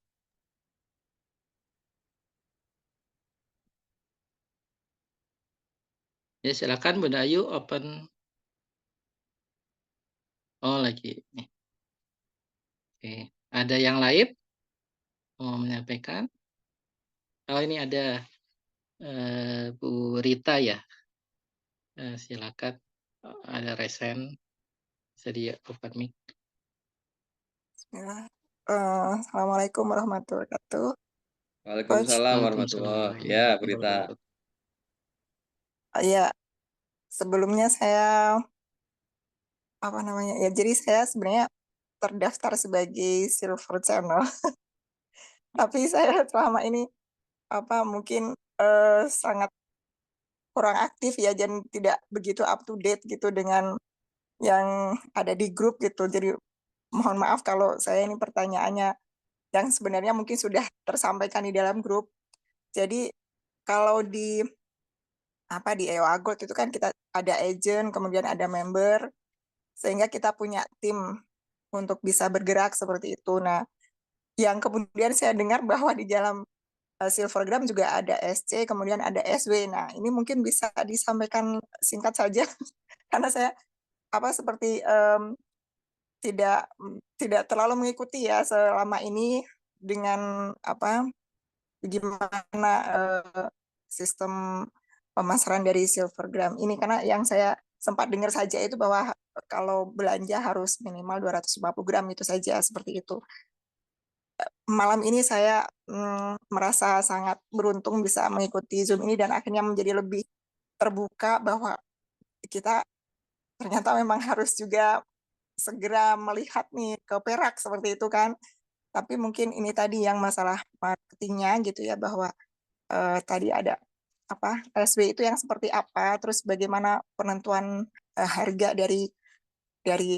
Ya silakan Bunda Ayu open. Oh lagi. Nih. Oke. Ada yang lain mau menyampaikan? Oh ini ada Bu Rita ya. Silakan. Ada resen. Bisa di open mic. Bismillah. Assalamualaikum warahmatullahi wabarakatuh. Waalaikumsalam warahmatullahi. Ya, Berita. Ya, sebelumnya saya jadi saya sebenarnya terdaftar sebagai silver channel, tapi saya selama ini mungkin sangat kurang aktif ya, dan tidak begitu up to date gitu dengan yang ada di grup gitu. Jadi mohon maaf kalau saya ini pertanyaannya yang sebenarnya mungkin sudah tersampaikan di dalam grup. Jadi kalau di apa di EOA Gold itu kan kita ada agent, kemudian ada member, sehingga kita punya tim untuk bisa bergerak seperti itu. Nah, yang kemudian saya dengar bahwa di dalam Silvergram juga ada SC, kemudian ada SW. Nah, ini mungkin bisa disampaikan singkat saja karena saya seperti tidak terlalu mengikuti ya selama ini dengan gimana sistem pemasaran dari Silvergram ini, karena yang saya sempat dengar saja itu bahwa kalau belanja harus minimal 250 gram itu saja, seperti itu. Malam ini saya merasa sangat beruntung bisa mengikuti Zoom ini dan akhirnya menjadi lebih terbuka bahwa kita ternyata memang harus juga segera melihat nih ke Perak seperti itu kan. Tapi mungkin ini tadi yang masalah marketingnya gitu ya, bahwa tadi ada SW itu yang seperti apa, terus bagaimana penentuan harga dari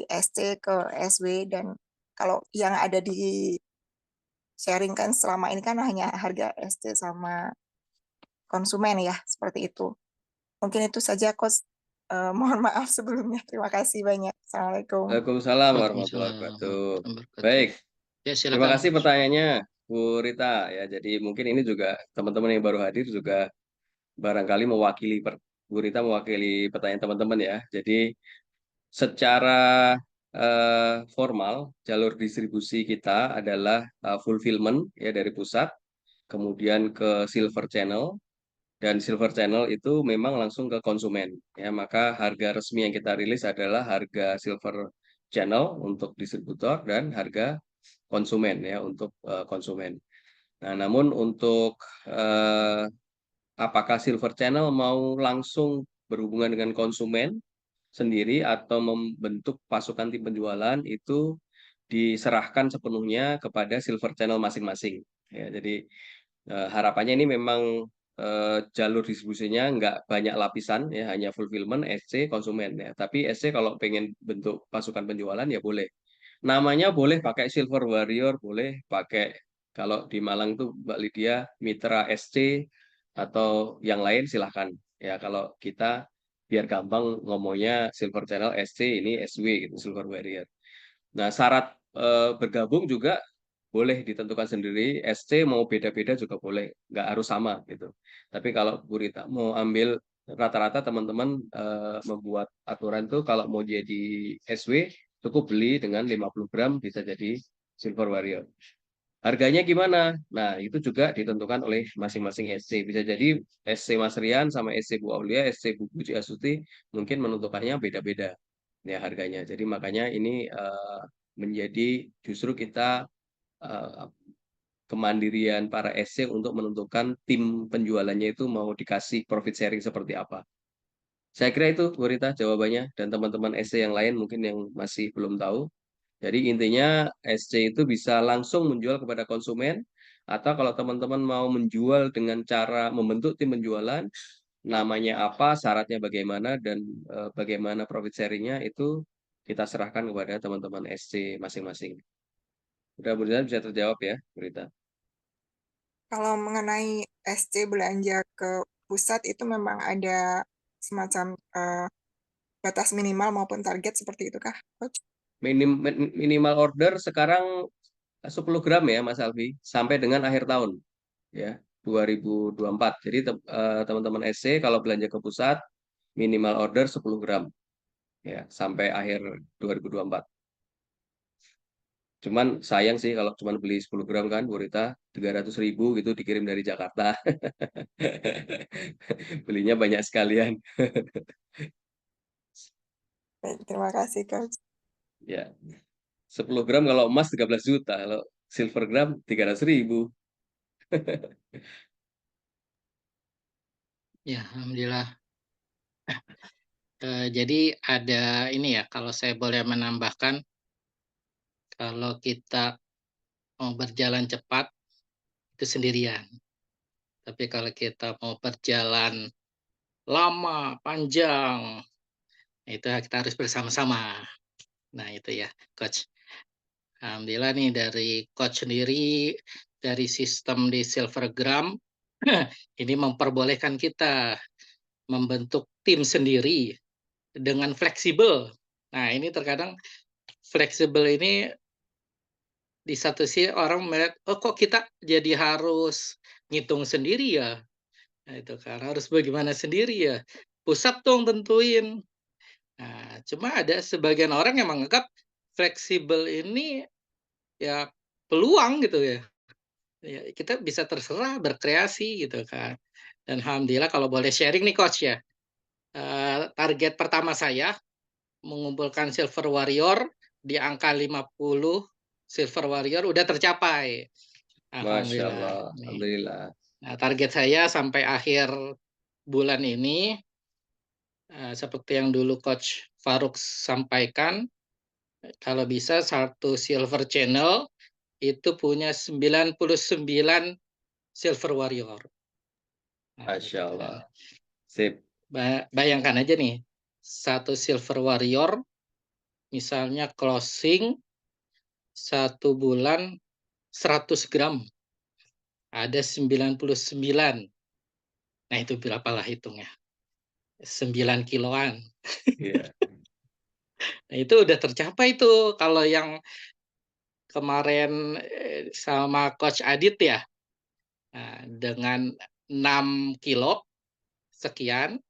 SC ke SW, dan kalau yang ada di sharing kan selama ini kan hanya harga SC sama konsumen ya, seperti itu. Mungkin itu saja, Coach. Mohon maaf sebelumnya. Terima kasih banyak. Assalamualaikum. Waalaikumsalam warahmatullahi Waalaikumsalam wabarakatuh. warahmatullahi wabarakatuh. Baik, Ya, terima silakan. kasih pertanyaannya, Bu Rita. Ya, jadi mungkin ini juga teman-teman yang baru hadir juga barangkali Bu Rita mewakili pertanyaan teman-teman ya. Jadi secara formal jalur distribusi kita adalah fulfillment ya dari pusat, kemudian ke silver channel, dan silver channel itu memang langsung ke konsumen ya. Maka harga resmi yang kita rilis adalah harga silver channel untuk distributor dan harga konsumen ya untuk konsumen. Nah, namun untuk apakah silver channel mau langsung berhubungan dengan konsumen sendiri atau membentuk pasukan tim penjualan, itu diserahkan sepenuhnya kepada silver channel masing-masing ya. Jadi harapannya ini memang jalur distribusinya nggak banyak lapisan ya, hanya fulfillment, SC, konsumen ya. Tapi SC kalau pengen bentuk pasukan penjualan ya boleh. Namanya boleh pakai Silver Warrior, boleh pakai, kalau di Malang tuh Mbak Lydia, Mitra SC atau yang lain silahkan ya. Kalau kita biar gampang ngomongnya Silver Channel SC, ini SW gitu, Silver Warrior. Nah, syarat bergabung juga boleh ditentukan sendiri. SC mau beda-beda juga boleh, nggak harus sama gitu. Tapi kalau Bu Rita mau ambil rata-rata teman-teman membuat aturan tuh kalau mau jadi SW cukup beli dengan 50 gram bisa jadi Silver Warrior. Harganya gimana? Nah, itu juga ditentukan oleh masing-masing SC. Bisa jadi SC Mas Rian sama SC Bu Aulia, SC Bu Puji Astuti mungkin menentukannya beda-beda ya harganya. Jadi makanya ini menjadi justru kita kemandirian para SC untuk menentukan tim penjualannya itu mau dikasih profit sharing seperti apa. Saya kira itu, Bu Rita, jawabannya. Dan teman-teman SC yang lain mungkin yang masih belum tahu. Jadi intinya SC itu bisa langsung menjual kepada konsumen, atau kalau teman-teman mau menjual dengan cara membentuk tim penjualan, namanya apa, syaratnya bagaimana, dan bagaimana profit sharingnya itu kita serahkan kepada teman-teman SC masing-masing. Mudah-mudahan bisa terjawab ya, Berita. Kalau mengenai SC belanja ke pusat itu memang ada semacam batas minimal maupun target seperti itu kah, Coach? Minimal order sekarang 10 gram ya, Mas Alfi, sampai dengan akhir tahun ya 2024. Jadi teman-teman SC kalau belanja ke pusat minimal order 10 gram ya sampai akhir 2024. Cuman sayang sih kalau cuma beli 10 gram kan, Bu Rita, 300.000 gitu dikirim dari Jakarta. Belinya banyak sekalian. Baik, terima kasih, Coach. Ya, 10 gram kalau emas 13 juta, kalau silver gram 300.000. Ya, alhamdulillah. Jadi ada ini ya, kalau saya boleh menambahkan, kalau kita mau berjalan cepat itu sendirian. Tapi kalau kita mau berjalan lama, panjang, itu kita harus bersama-sama. Nah, itu ya, Coach. Alhamdulillah nih dari Coach sendiri, dari sistem di Silvergram, ini memperbolehkan kita membentuk tim sendiri dengan fleksibel. Nah, ini terkadang fleksibel ini di satu sisi orang melihat, oh kok kita jadi harus ngitung sendiri ya? Nah, itu kan harus bagaimana sendiri ya? Pusat dong tentuin. Nah, cuma ada sebagian orang yang menganggap fleksibel ini ya peluang gitu ya. Ya, kita bisa terserah berkreasi gitu kan. Dan alhamdulillah kalau boleh sharing nih coach ya. Target pertama saya mengumpulkan Silver Warrior di angka 50 Silver Warrior udah tercapai. Masya Allah. Alhamdulillah. Nih. Alhamdulillah. Nah, target saya sampai akhir bulan ini seperti yang dulu Coach Faruk sampaikan, kalau bisa satu Silver Channel itu punya 99 Silver Warrior. Nah, Masya gitu kan. Allah. Sip. Bayangkan aja nih, satu Silver Warrior misalnya closing 1 bulan 100 gram. Ada 99. Nah, itu berapalah hitungnya? 9 kiloan. Iya. Nah, itu udah tercapai tuh kalau yang kemarin sama Coach Adit ya. Nah, dengan 6 kilo sekian,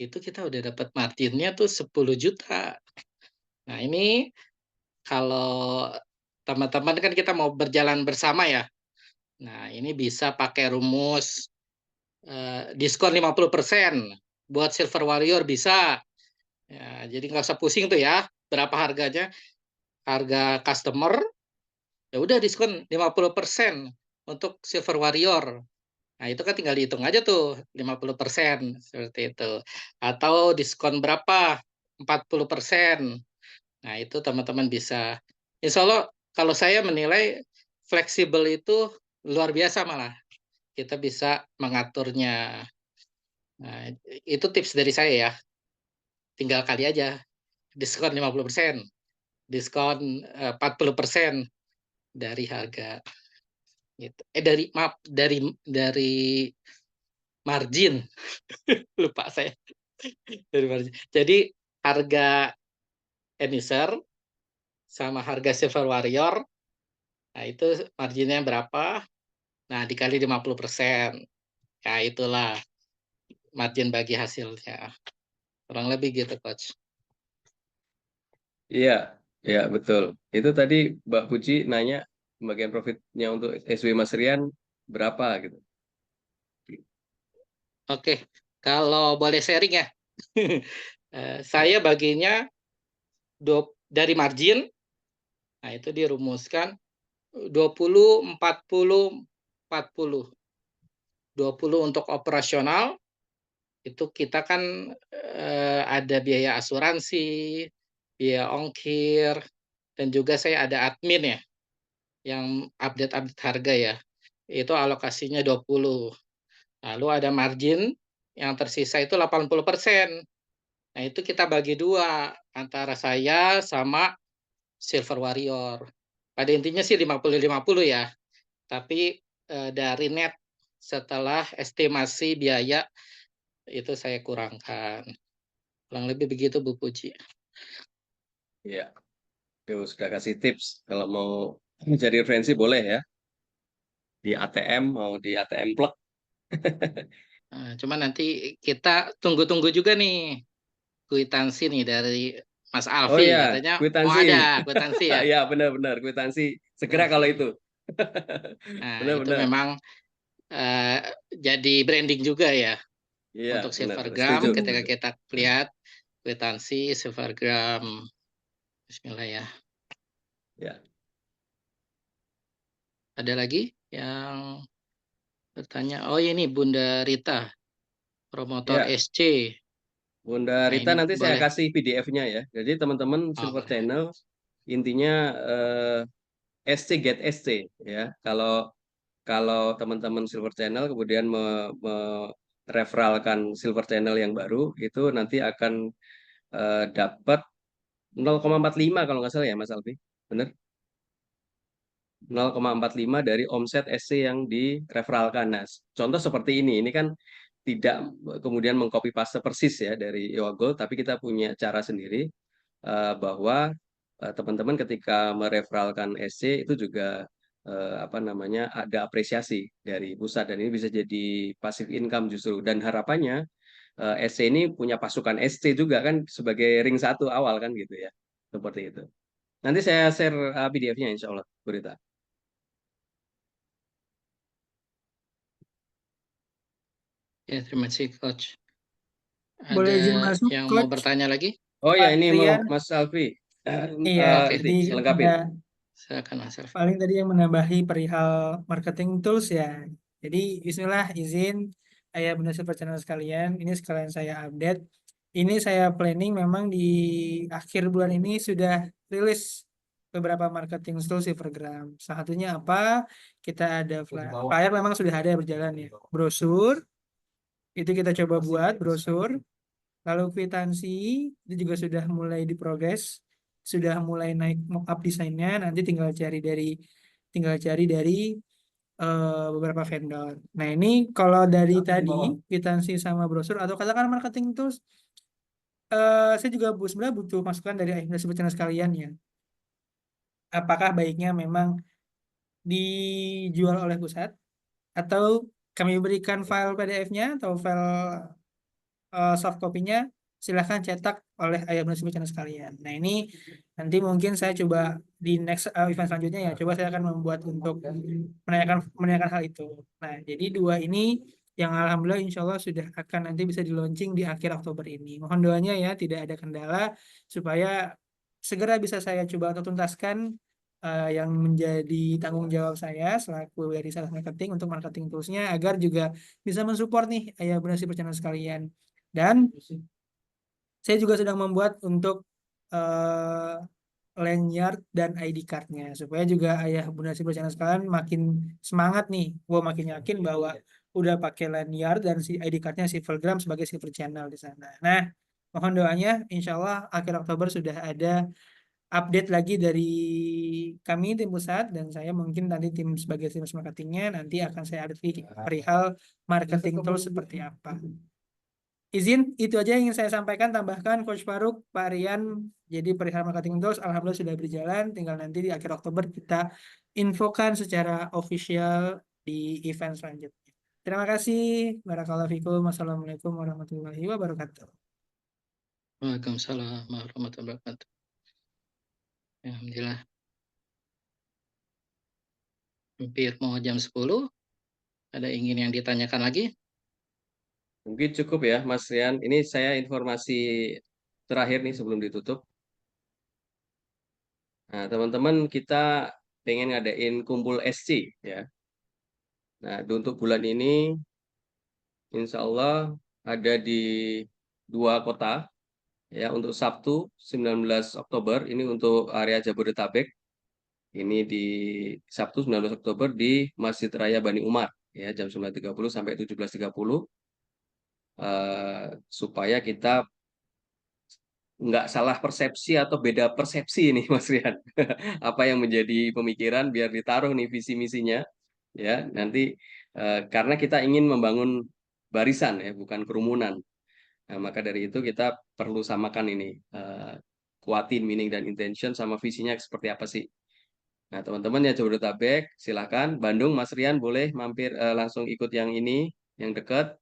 itu kita udah dapat marginnya tuh 10 juta. Nah, ini kalau teman-teman kan kita mau berjalan bersama ya. Nah, ini bisa pakai rumus diskon 50%. Buat Silver Warrior bisa. Ya, jadi nggak usah pusing tuh ya, berapa harganya. Harga customer, ya udah diskon 50% untuk Silver Warrior. Nah, itu kan tinggal dihitung aja tuh, 50% seperti itu. Atau diskon berapa? 40%. Nah, itu teman-teman bisa. Insya Allah, kalau saya menilai fleksibel itu luar biasa malah. Kita bisa mengaturnya. Nah, itu tips dari saya ya. Tinggal kali aja. Diskon 50%. Diskon 40% dari harga. Gitu. Dari margin. Lupa saya. Dari margin. Jadi harga Emisar sama harga Silver Warrior, nah itu marginnya berapa? Nah, dikali 50%. Ya, itulah margin bagi hasilnya. Kurang lebih gitu, Coach. Iya, ya betul. Itu tadi Mbak Puji nanya bagian profitnya untuk SW Mas Rian berapa gitu. Oke, kalau boleh sharing ya. Saya baginya dari margin, nah itu dirumuskan 20, 40, 40. 20 untuk operasional, itu kita kan ada biaya asuransi, biaya ongkir, dan juga saya ada admin ya, yang update-update harga ya. Itu alokasinya 20. Lalu ada margin yang tersisa itu 80%. Nah, itu kita bagi dua antara saya sama Silver Warrior. Pada intinya sih 50-50 ya. Tapi dari net setelah estimasi biaya itu saya kurangkan. Kurang lebih begitu Bu Puji. Iya. Tuh, sudah kasih tips kalau mau mencari referensi boleh ya. Di ATM mau di ATM plug. Nah, cuma nanti kita tunggu-tunggu juga nih kwitansi nih dari Mas Oh Alfi, ya, katanya mau kwitansi. ada kwitansi ya. Iya, benar-benar kwitansi. Segera kalau itu. Nah, itu Benar-benar. memang eh, jadi branding juga ya Iya, untuk benar. Silvergram Setuju, ketika setuju. kita lihat kwitansi Silvergram. Bismillah ya. Ya. Ada lagi yang bertanya? Oh ini Bunda Rita, promotor Ya, SC. Bunda Nah Rita ini nanti saya boleh. kasih PDF-nya ya. Jadi teman-teman Oh, Silver boleh. Channel intinya SC get SC ya. Kalau kalau teman-teman Silver Channel kemudian referralkan Silver Channel yang baru itu nanti akan dapat 0,45 kalau nggak salah ya Mas Alfi. Benar? 0,45 dari omset SC yang direferalkan. Nah, contoh seperti ini kan tidak kemudian mengcopy paste persis ya dari Ewagol, tapi kita punya cara sendiri bahwa teman-teman ketika mereferalkan SC itu juga apa namanya ada apresiasi dari pusat, dan ini bisa jadi passive income justru, dan harapannya SC ini punya pasukan SC juga kan sebagai ring satu awal kan gitu ya, seperti itu. Nanti saya share PDF-nya insya Allah, Berita. Ya, terima kasih Coach. Boleh izin Ada masuk, yang mau Coach? bertanya lagi? Oh ya, Pak ini mau Rian? Mas Alfi. Iya, Oke. tadi Nanti selengkapin. ada Silakan Mas Alfi. paling tadi yang menambahi perihal marketing tools ya. Jadi Bismillah izin ayah bunda super channel sekalian, ini sekalian saya update. Ini saya planning memang di akhir bulan ini sudah rilis beberapa marketing tools Silvergram. Salah satunya apa? Kita ada flyer memang sudah ada berjalan ya. Brosur itu kita coba buat brosur. Lalu kwitansi itu juga sudah mulai diprogres, sudah mulai naik mockup desainnya. Nanti tinggal cari dari beberapa vendor. Nah ini kalau dari tadi kwitansi sama brosur atau katakan marketing tools, saya juga sebenarnya butuh masukan dari industri channel sekalian ya. Apakah baiknya memang dijual oleh pusat atau kami berikan file PDF-nya atau file soft copy-nya silahkan cetak oleh ayah bunda channel sekalian. Nah ini nanti mungkin saya coba di next event selanjutnya ya, coba saya akan membuat untuk menanyakan hal itu. Nah jadi dua ini yang alhamdulillah insya Allah sudah akan nanti bisa di launching di akhir Oktober ini. Mohon doanya ya tidak ada kendala supaya segera bisa saya coba untuk tuntaskan yang menjadi tanggung jawab saya selaku dari sales marketing untuk marketing toolsnya agar juga bisa mensupport nih ayah bunda channel sekalian. Dan saya juga sedang membuat untuk lanyard dan ID card-nya supaya juga ayah bunda channel sekalian makin semangat nih. Gua makin yakin bahwa udah pakai lanyard dan si ID card-nya Silvergram sebagai Silver Channel di sana. Nah, mohon doanya insya Allah akhir Oktober sudah ada update lagi dari kami tim pusat dan saya mungkin nanti tim sebagai tim marketingnya nanti akan saya update perihal marketing tools seperti apa. Izin, itu aja yang ingin saya sampaikan, tambahkan Coach Faruk, Pak Rian. Jadi perihal marketing tools, alhamdulillah sudah berjalan. Tinggal nanti di akhir Oktober kita infokan secara official di event selanjutnya. Terima kasih. Barakallahu fikum. Wassalamualaikum warahmatullahi wabarakatuh. Waalaikumsalam warahmatullahi wabarakatuh. Alhamdulillah. Hampir mau jam 10. Ada ingin yang ditanyakan lagi? Mungkin cukup ya, Mas Rian. Ini saya informasi terakhir nih sebelum ditutup. Nah, teman-teman kita pengen ngadain kumpul SC ya. Nah, untuk bulan ini insya Allah ada di 2 kota ya. Untuk Sabtu 19 Oktober ini untuk area Jabodetabek. Ini di Sabtu 19 Oktober di Masjid Raya Bani Umar ya, jam 9.30 sampai 17.30 supaya kita nggak salah persepsi atau beda persepsi nih Mas Rian. Apa yang menjadi pemikiran biar ditaruh nih visi misinya ya nanti karena kita ingin membangun barisan ya, bukan kerumunan. Nah, maka dari itu kita perlu samakan ini kuatin meaning dan intention sama visinya seperti apa sih. Nah, teman-teman ya Jabodetabek, silakan. Bandung, Mas Rian boleh mampir langsung ikut yang ini, yang dekat.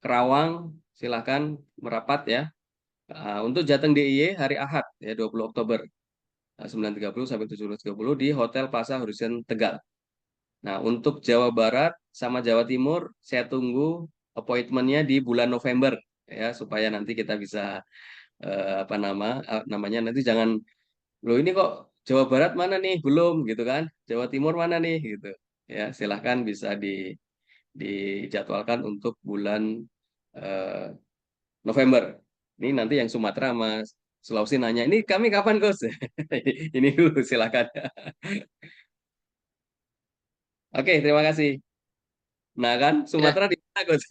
Kerawang, silakan merapat ya. Untuk Jateng DIY hari Ahad ya 20 Oktober 9.30 sampai 17.30 di Hotel Plaza Horizon Tegal. Nah, untuk Jawa Barat sama Jawa Timur saya tunggu appointment-nya di bulan November ya supaya nanti kita bisa namanya nanti jangan loh ini kok Jawa Barat mana nih belum gitu kan, Jawa Timur mana nih gitu ya, silahkan bisa dijadwalkan untuk bulan eh, November. Ini nanti yang Sumatera sama Sulawesi nanya, ini kami kapan, Gus? Ini dulu, silakan. Oke, terima kasih. Nah kan, Ya, Sumatera di mana, Gus?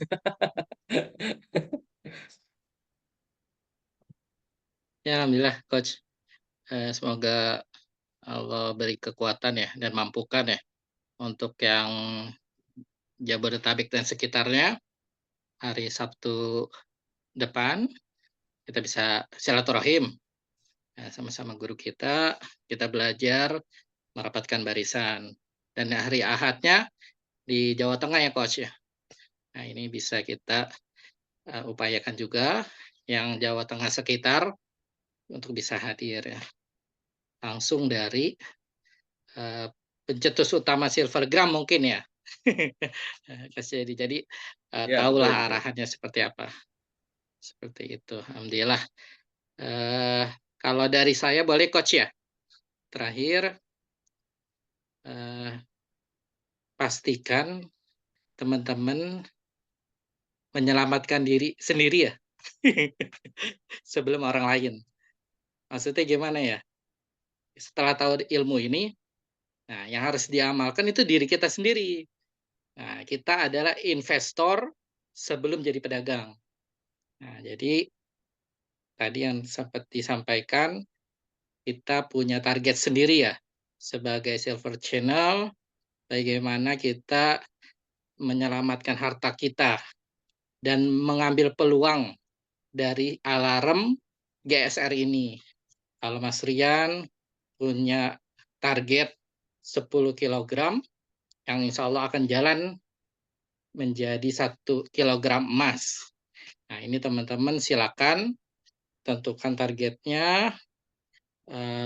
ya Alhamdulillah Coach. Semoga Allah beri kekuatan ya dan mampukan ya untuk yang Jabodetabek dan sekitarnya. hari Sabtu depan kita bisa silaturahim sama-sama guru kita belajar merapatkan barisan. Dan hari Ahadnya di Jawa Tengah ya Coach ya. Nah ini bisa kita upayakan juga yang Jawa Tengah sekitar untuk bisa hadir ya. Langsung dari pencetus utama Silvergram mungkin ya. Jadi Ya, tahulah betul. arahannya seperti apa. Seperti itu. Alhamdulillah. Kalau dari saya boleh Coach ya. Terakhir pastikan teman-teman menyelamatkan diri sendiri ya. Sebelum orang lain. Maksudnya gimana ya? Setelah tahu ilmu ini, nah yang harus diamalkan itu diri kita sendiri. Nah, kita adalah investor sebelum jadi pedagang. Nah, jadi tadi yang sempat disampaikan, kita punya target sendiri ya. Sebagai Silver Channel, bagaimana kita menyelamatkan harta kita dan mengambil peluang dari alarm GSR ini. Kalau Mas Rian punya target 10 kg, yang insya Allah akan jalan menjadi 1 kilogram emas. Nah, ini teman-teman silakan tentukan targetnya,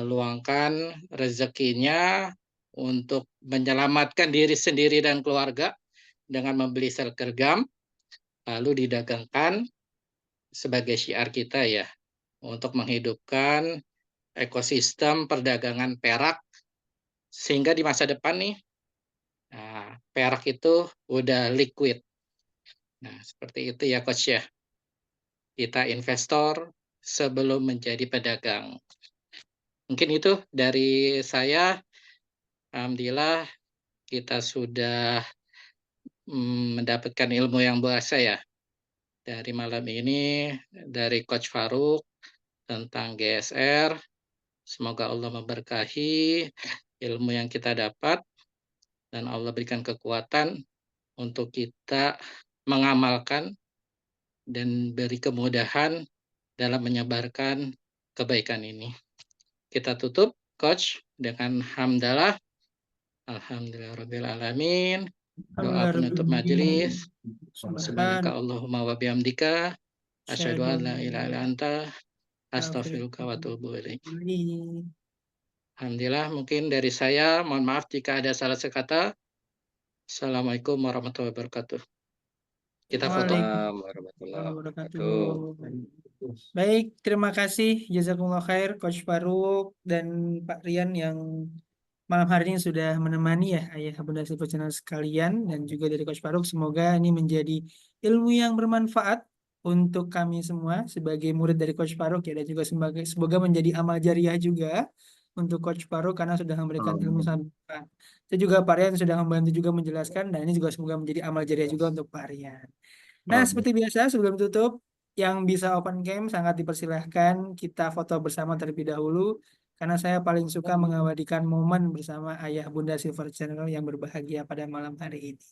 luangkan rezekinya untuk menyelamatkan diri sendiri dan keluarga dengan membeli Silvergram, lalu didagangkan sebagai syiar kita ya, untuk menghidupkan ekosistem perdagangan perak, sehingga di masa depan nih, perak itu udah liquid. Nah, seperti itu ya Coach ya. Kita investor sebelum menjadi pedagang. Mungkin itu dari saya. Alhamdulillah kita sudah mendapatkan ilmu yang berasa ya dari malam ini dari Coach Farouk tentang GSR. Semoga Allah memberkahi ilmu yang kita dapat dan Allah berikan kekuatan untuk kita mengamalkan dan beri kemudahan dalam menyebarkan kebaikan ini. Kita tutup Coach dengan hamdalah. Alhamdulillahirabbil alamin. Doa penutup majelis. Subhanaka Allahumma wa bihamdika asyhadu an la ilaha illa anta astaghfiruka wa atubu ilaik. Alhamdulillah, mungkin dari saya mohon maaf jika ada salah sekata. Assalamualaikum warahmatullahi wabarakatuh. Kita foto. Waalaikumsalam warahmatullahi wabarakatuh. Baik, terima kasih jazakumullah khair Coach Farouk dan Pak Rian yang malam hari ini sudah menemani ya ayah bunda Silver Channel sekalian, dan juga dari Coach Farouk, semoga ini menjadi ilmu yang bermanfaat untuk kami semua sebagai murid dari Coach Farouk ya, dan juga semoga menjadi amal jariah juga untuk Coach Farouk karena sudah memberikan ilmu sangat bermanfaat. Saya juga Pak Rian sudah membantu juga menjelaskan, dan ini juga semoga menjadi amal jariah juga untuk Pak Rian. Nah, seperti biasa sebelum tutup, yang bisa open game sangat dipersilahkan kita foto bersama terlebih dahulu, karena saya paling suka mengabadikan momen bersama ayah bunda Silver Channel yang berbahagia pada malam hari ini.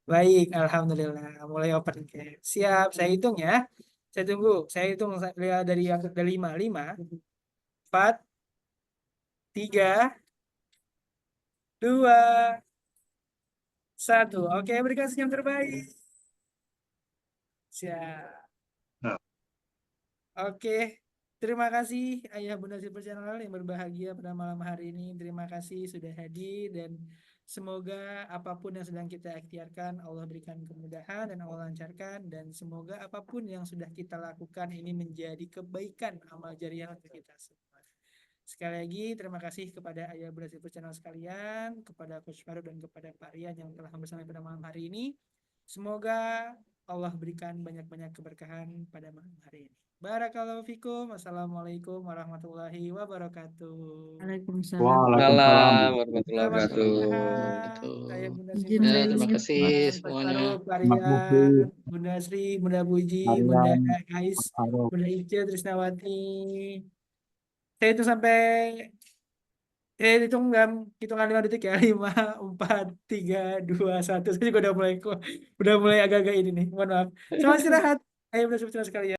Baik, alhamdulillah, mulai open game. Siap, saya hitung ya. Saya tunggu, saya hitung dari yang ke 5, 4, 3, 2, 1. Oke, berikan senyum terbaik. Siap. Oke, terima kasih ayah bunda Silver Channel yang berbahagia pada malam hari ini. Terima kasih sudah hadir, dan semoga apapun yang sedang kita ikhtiarkan Allah berikan kemudahan dan Allah lancarkan, dan semoga apapun yang sudah kita lakukan ini menjadi kebaikan amal jariah untuk kita semua. Sekali lagi terima kasih kepada ayah bunda Silver Channel sekalian, kepada Coach Farouk dan kepada Pak Rian yang telah bersama pada malam hari ini. Semoga Allah berikan banyak-banyak keberkahan pada malam hari ini. Barakallahu fikum. Assalamualaikum warahmatullahi wabarakatuh. Waalaikumsalam. Waalaikumsalam warahmatullahi Selamat wabarakatuh. istirahat. Ayah bunda Izin Silver saya Terima izin. kasih Coach semuanya. Farouk, Pak Rian, Bunda Sri, Bunda Puji, Bunda Ais, Bunda Ica, Trisnawati. Saya itu sampai hitungan 5 detik ya. 5, 4, 3, 2, 1. Saya juga udah mulai agak-agak ini nih. Mohon maaf. Selamat istirahat. Ayo benar sekalian.